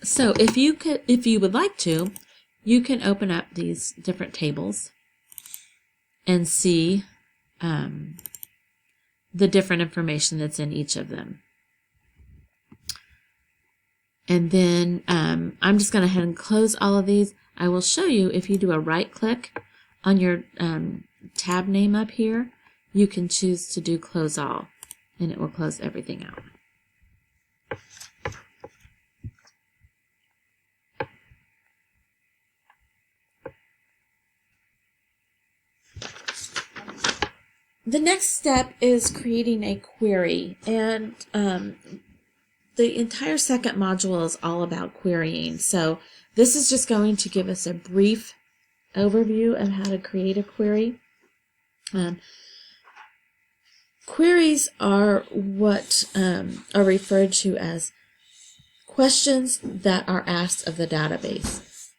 [SPEAKER 1] So if you would like to, you can open up these different tables and see the different information that's in each of them. And then I'm just going to head and close all of these. I will show you if you do a right click on your tab name up here, you can choose to do close all, and it will close everything out. The next step is creating a query, and the entire second module is all about querying. So this is just going to give us a brief overview of how to create a query. Queries are what are referred to as questions that are asked of the database.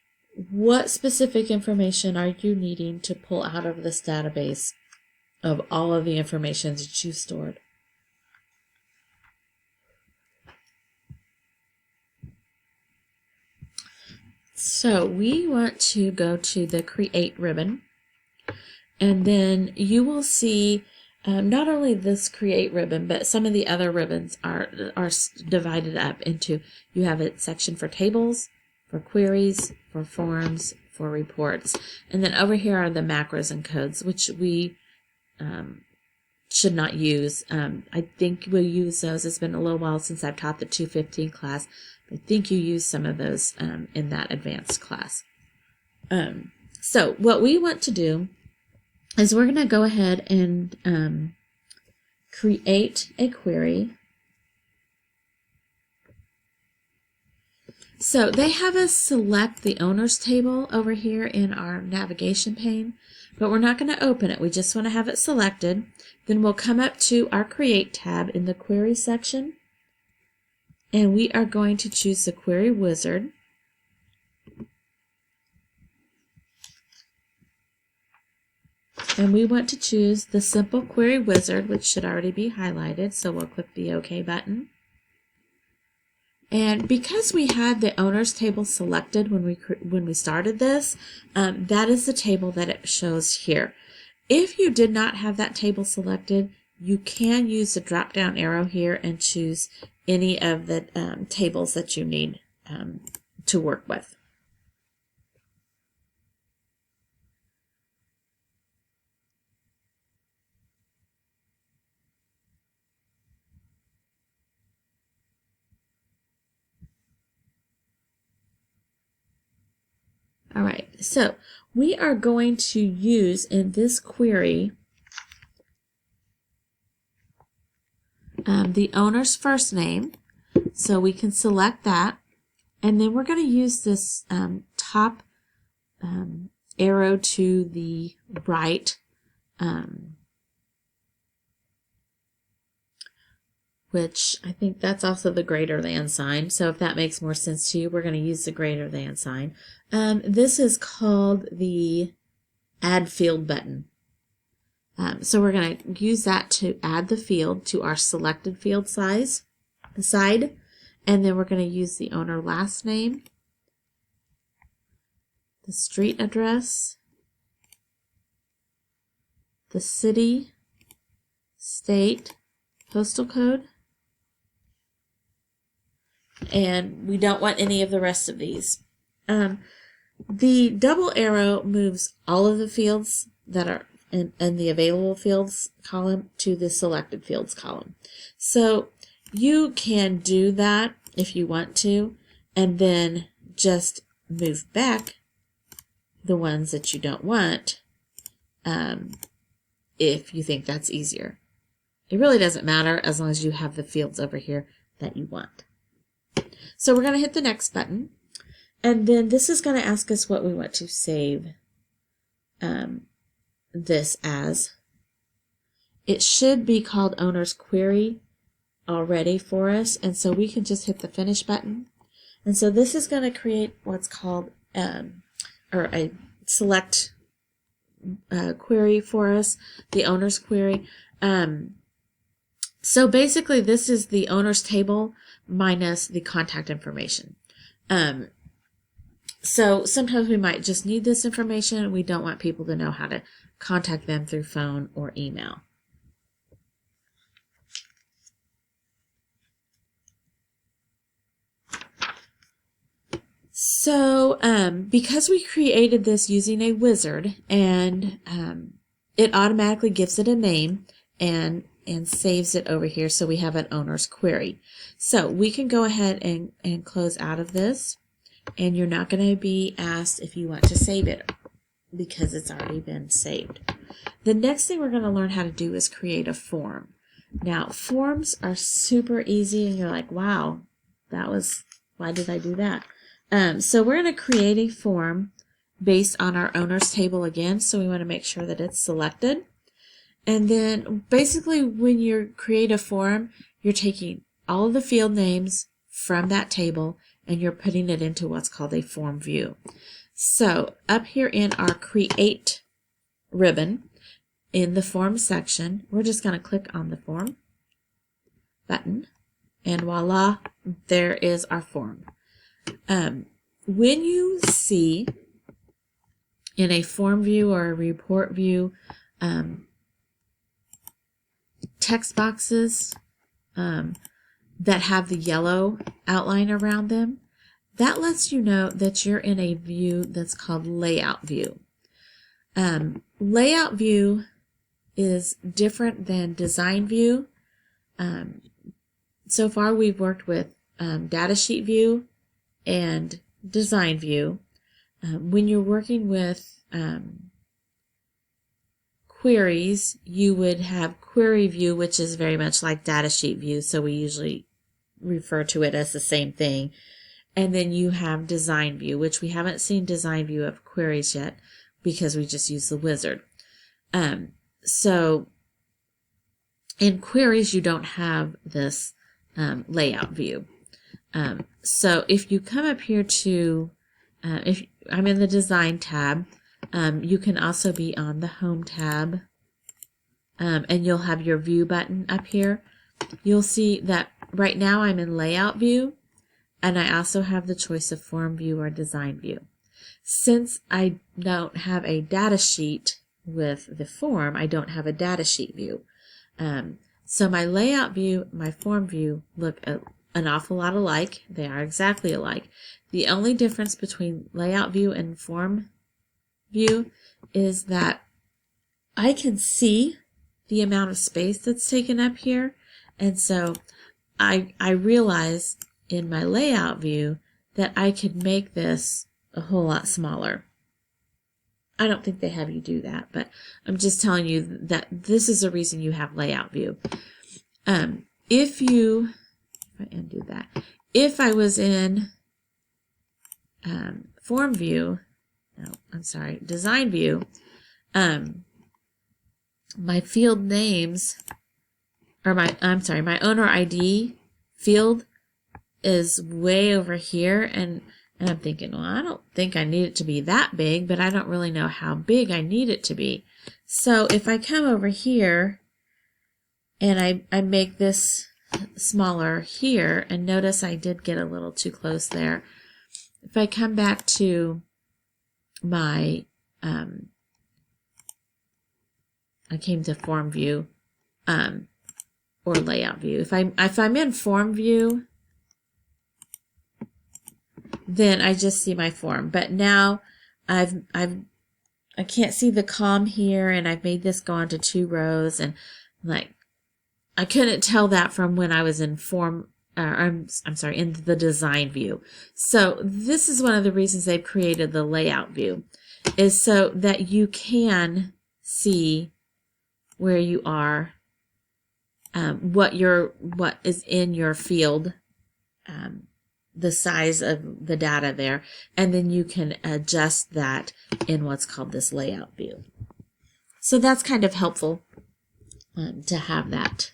[SPEAKER 1] What specific information are you needing to pull out of this database of all of the information that you stored? So we want to go to the Create ribbon, and then you will see not only this Create ribbon, but some of the other ribbons are divided up into, you have a section for tables, for queries, for forms, for reports. And then over here are the macros and codes, which we should not use. I think we'll use those. It's been a little while since I've taught the 215 class. I think you use some of those in that advanced class. So what we want to do is we're going to go ahead and create a query. So they have us select the owners table over here in our navigation pane, but we're not going to open it. We just want to have it selected. Then we'll come up to our Create tab in the Query section, and we are going to choose the Query Wizard. And we want to choose the Simple Query Wizard, which should already be highlighted, so we'll click the OK button. And because we had the owners table selected when we started this, that is the table that it shows here. If you did not have that table selected, you can use the drop-down arrow here and choose any of the tables that you need to work with. All right, so we are going to use in this query the owner's first name, so we can select that, and then we're going to use this top arrow to the right, which I think that's also the greater than sign. So if that makes more sense to you, we're going to use the greater than sign. This is called the Add Field button. So we're going to use that to add the field to our selected field side, and then we're going to use the owner last name, the street address, the city, state, postal code, and we don't want any of the rest of these. The double arrow moves all of the fields that are in the available fields column to the selected fields column. So you can do that if you want to, and then just move back the ones that you don't want if you think that's easier. It really doesn't matter as long as you have the fields over here that you want. So we're going to hit the next button, and then this is going to ask us what we want to save this as. It should be called owner's query already for us, and so we can just hit the finish button. And so this is going to create what's called or a select query for us, the owner's query. So basically this is the owner's table minus the contact information. So sometimes we might just need this information. We don't want people to know how to contact them through phone or email. So because we created this using a wizard, and it automatically gives it a name and saves it over here, so we have an owner's query. So we can go ahead and close out of this, and you're not going to be asked if you want to save it because it's already been saved. The next thing we're going to learn how to do is create a form. Now, forms are super easy, and you're like, wow, why did I do that? So we're going to create a form based on our owner's table again, so we want to make sure that it's selected. And then basically when you create a form, you're taking all of the field names from that table and you're putting it into what's called a form view. So up here in our Create ribbon, in the Form section, we're just going to click on the Form button, and voila, there is our form. When you see in a form view or a report view text boxes that have the yellow outline around them, that lets you know that you're in a view that's called layout view. Layout view is different than design view. So far we've worked with Datasheet view and design view. When you're working with queries, you would have query view, which is very much like Datasheet view, so we usually refer to it as the same thing. And then you have design view, which we haven't seen design view of queries yet because we just use the wizard. So in queries, you don't have this layout view. So if you come up here to, if I'm in the design tab, you can also be on the home tab, and you'll have your view button up here. You'll see that right now I'm in layout view, and I also have the choice of form view or design view. Since I don't have a data sheet with the form, I don't have a data sheet view. So my layout view, my form view look an awful lot alike. They are exactly alike. The only difference between layout view and form view is that I can see the amount of space that's taken up here, and so I realize in my layout view that I could make this a whole lot smaller. I don't think they have you do that, but I'm just telling you that this is the reason you have layout view. If I undo that, if I was in form view, no, I'm sorry, design view, my field names, or my owner ID field is way over here, and I'm thinking, well, I don't think I need it to be that big, but I don't really know how big I need it to be. So if I come over here and I make this smaller here, and notice I did get a little too close there. If I come back to my, I came to form view, or layout view. If I'm in form view, then I just see my form. But now I can't see the column here, and I've made this go onto 2 rows, and like I couldn't tell that from when I was in form. I'm sorry, in the design view. So this is one of the reasons they've created the layout view, is so that you can see where you are, what is in your field, the size of the data there, and then you can adjust that in what's called this layout view. So that's kind of helpful to have that.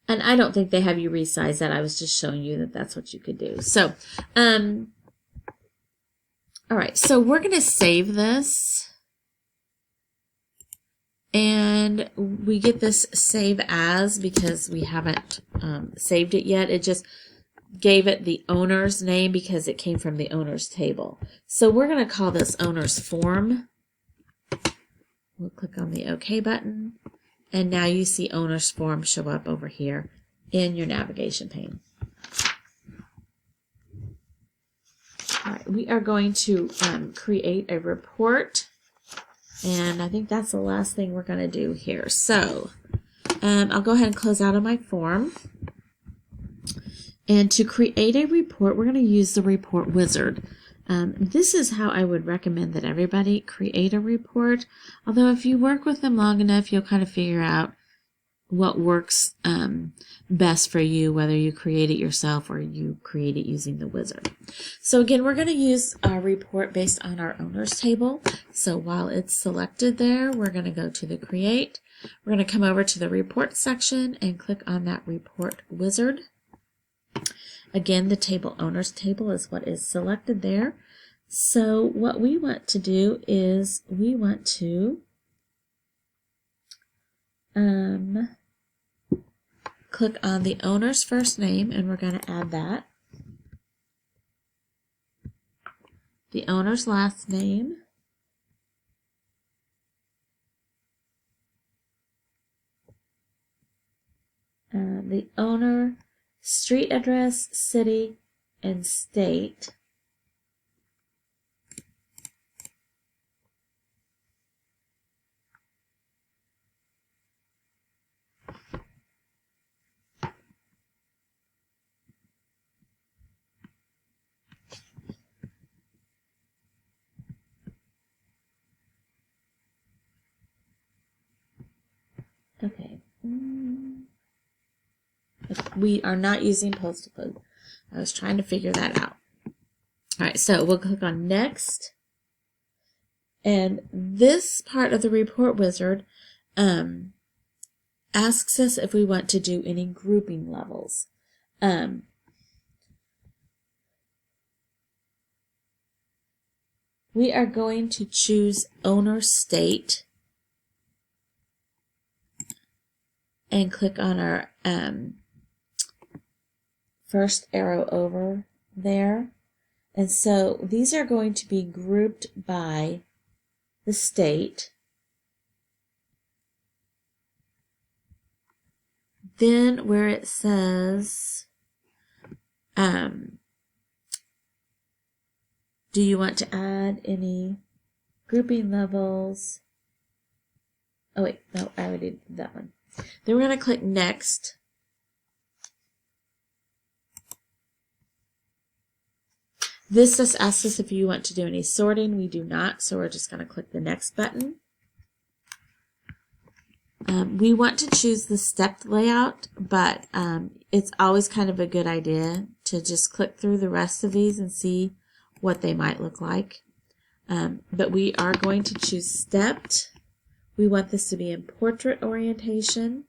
[SPEAKER 1] And I don't think they have you resize that. I was just showing you that that's what you could do. So, all right, so we're going to save this. And we get this save as because we haven't saved it yet. It just gave it the owner's name because it came from the owner's table. So we're going to call this owner's form. We'll click on the OK button. And now you see owner's form show up over here in your navigation pane. All right, we are going to create a report. And I think that's the last thing we're going to do here. So I'll go ahead and close out of my form. And to create a report, we're going to use the report wizard. This is how I would recommend that everybody create a report. Although if you work with them long enough, you'll kind of figure out what works best for you, whether you create it yourself or you create it using the wizard. So again, we're going to use a report based on our owner's table. So while it's selected there, we're going to go to the create. We're going to come over to the report section and click on that report wizard. Again, the table owner's table is what is selected there. So what we want to do is we want to click on the owner's first name, and we're going to add that. The owner's last name. The owner street address, city, and state. Okay. We are not using postal code. I was trying to figure that out. All right, so we'll click on Next. And this part of the report wizard asks us if we want to do any grouping levels. We are going to choose owner state and click on our first arrow over there. And so these are going to be grouped by the state. Then where it says, do you want to add any grouping levels? Oh wait, no, I already did that one. Then we're going to click Next. This just asks us if you want to do any sorting. We do not, so we're just going to click the Next button. We want to choose the stepped layout, but it's always kind of a good idea to just click through the rest of these and see what they might look like. But we are going to choose stepped. We want this to be in portrait orientation.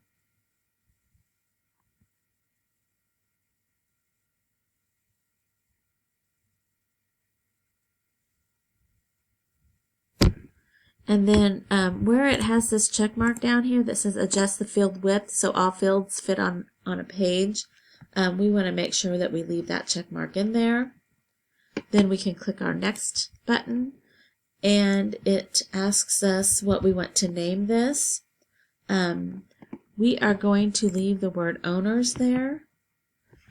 [SPEAKER 1] And then where it has this check mark down here that says adjust the field width so all fields fit on a page, we want to make sure that we leave that check mark in there. Then we can click our Next button, and it asks us what we want to name this. We are going to leave the word owners there,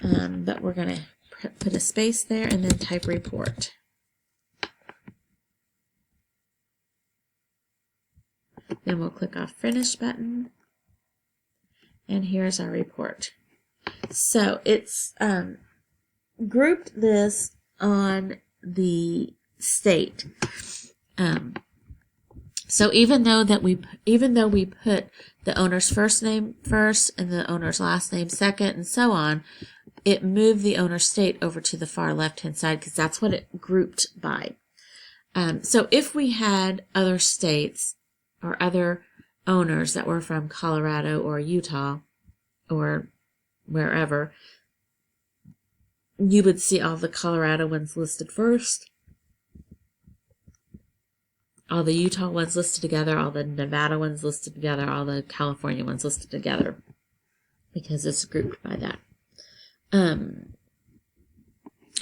[SPEAKER 1] but we're going to put a space there and then type report. Then we'll click off Finish button, and here's our report. So it's grouped this on the state. So even though we put the owner's first name first and the owner's last name second and so on, it moved the owner's state over to the far left-hand side because that's what it grouped by. So if we had other states or other owners that were from Colorado or Utah or wherever, you would see all the Colorado ones listed first, all the Utah ones listed together, all the Nevada ones listed together, all the California ones listed together, because it's grouped by that. All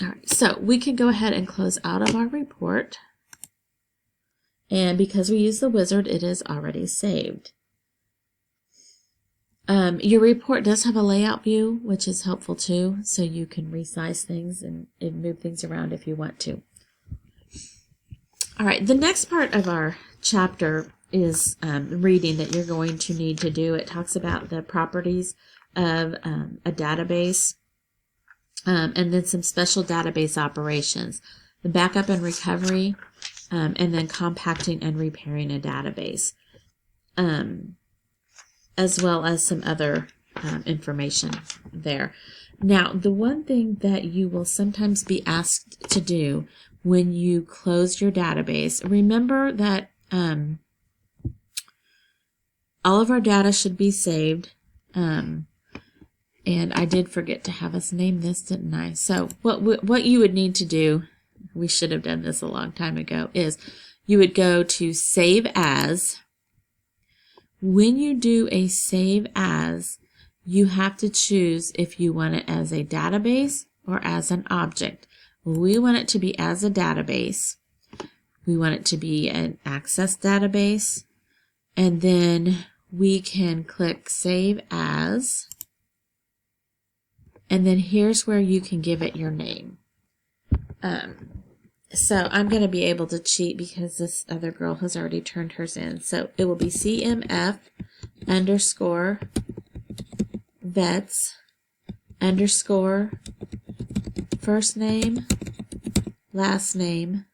[SPEAKER 1] right, so we can go ahead and close out of our report. And because we use the wizard, it is already saved. Your report does have a layout view, which is helpful too, so you can resize things and move things around if you want to. All right, the next part of our chapter is reading that you're going to need to do. It talks about the properties of a database and then some special database operations, the backup and recovery, and then compacting and repairing a database, as well as some other information there. Now, the one thing that you will sometimes be asked to do when you close your database, remember that all of our data should be saved. And I did forget to have us name this, didn't I? So what you would need to do, we should have done this a long time ago, is you would go to Save As. When you do a Save As, you have to choose if you want it as a database or as an object. We want it to be as a database. We want it to be an Access database. And then we can click Save As. And then here's where you can give it your name. So I'm going to be able to cheat because this other girl has already turned hers in. So it will be CMF underscore vets underscore first name, last name,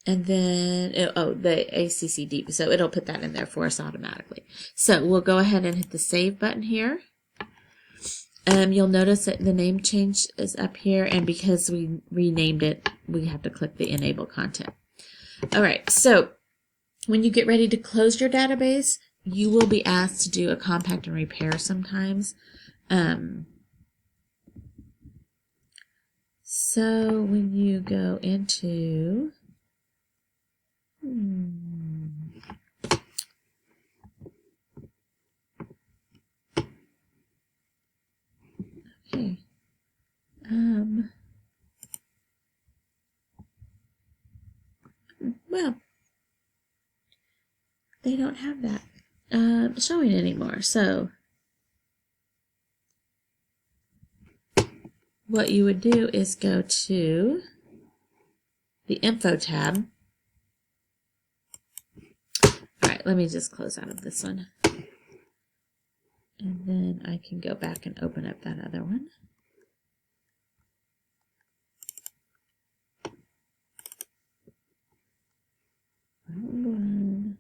[SPEAKER 1] and then, the ACCD, so it'll put that in there for us automatically. So we'll go ahead and hit the Save button here. You'll notice that the name change is up here, and because we renamed it, we have to click the Enable Content. All right, so when you get ready to close your database, you will be asked to do a compact and repair sometimes. So when you go into okay. Well, they don't have that showing anymore. So what you would do is go to the Info tab. All right, let me just close out of this one. And then I can go back and open up that other one. One.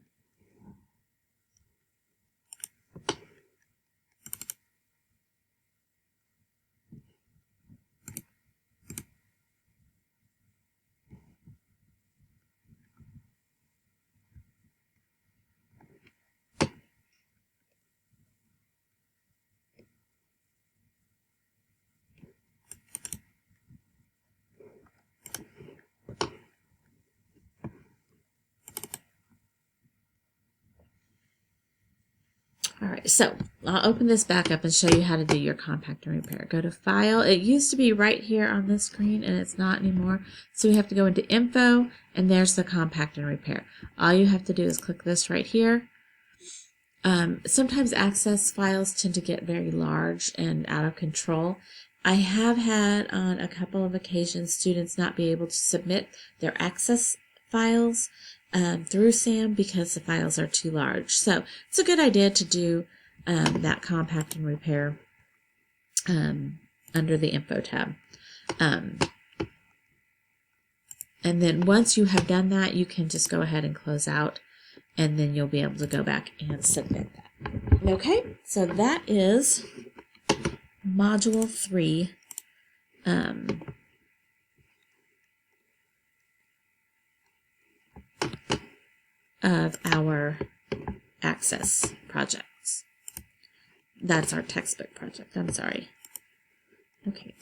[SPEAKER 1] All right, so I'll open this back up and show you how to do your compact and repair. Go to File. It used to be right here on this screen, and it's not anymore. So we have to go into Info, and there's the compact and repair. All you have to do is click this right here. Sometimes Access files tend to get very large and out of control. I have had on a couple of occasions students not be able to submit their Access files through SAM because the files are too large. So it's a good idea to do that compact and repair under the Info tab. And then once you have done that, you can just go ahead and close out, and then you'll be able to go back and submit that. Okay, so that is Module 3. Of our Access projects. That's our textbook project. I'm sorry. Okay.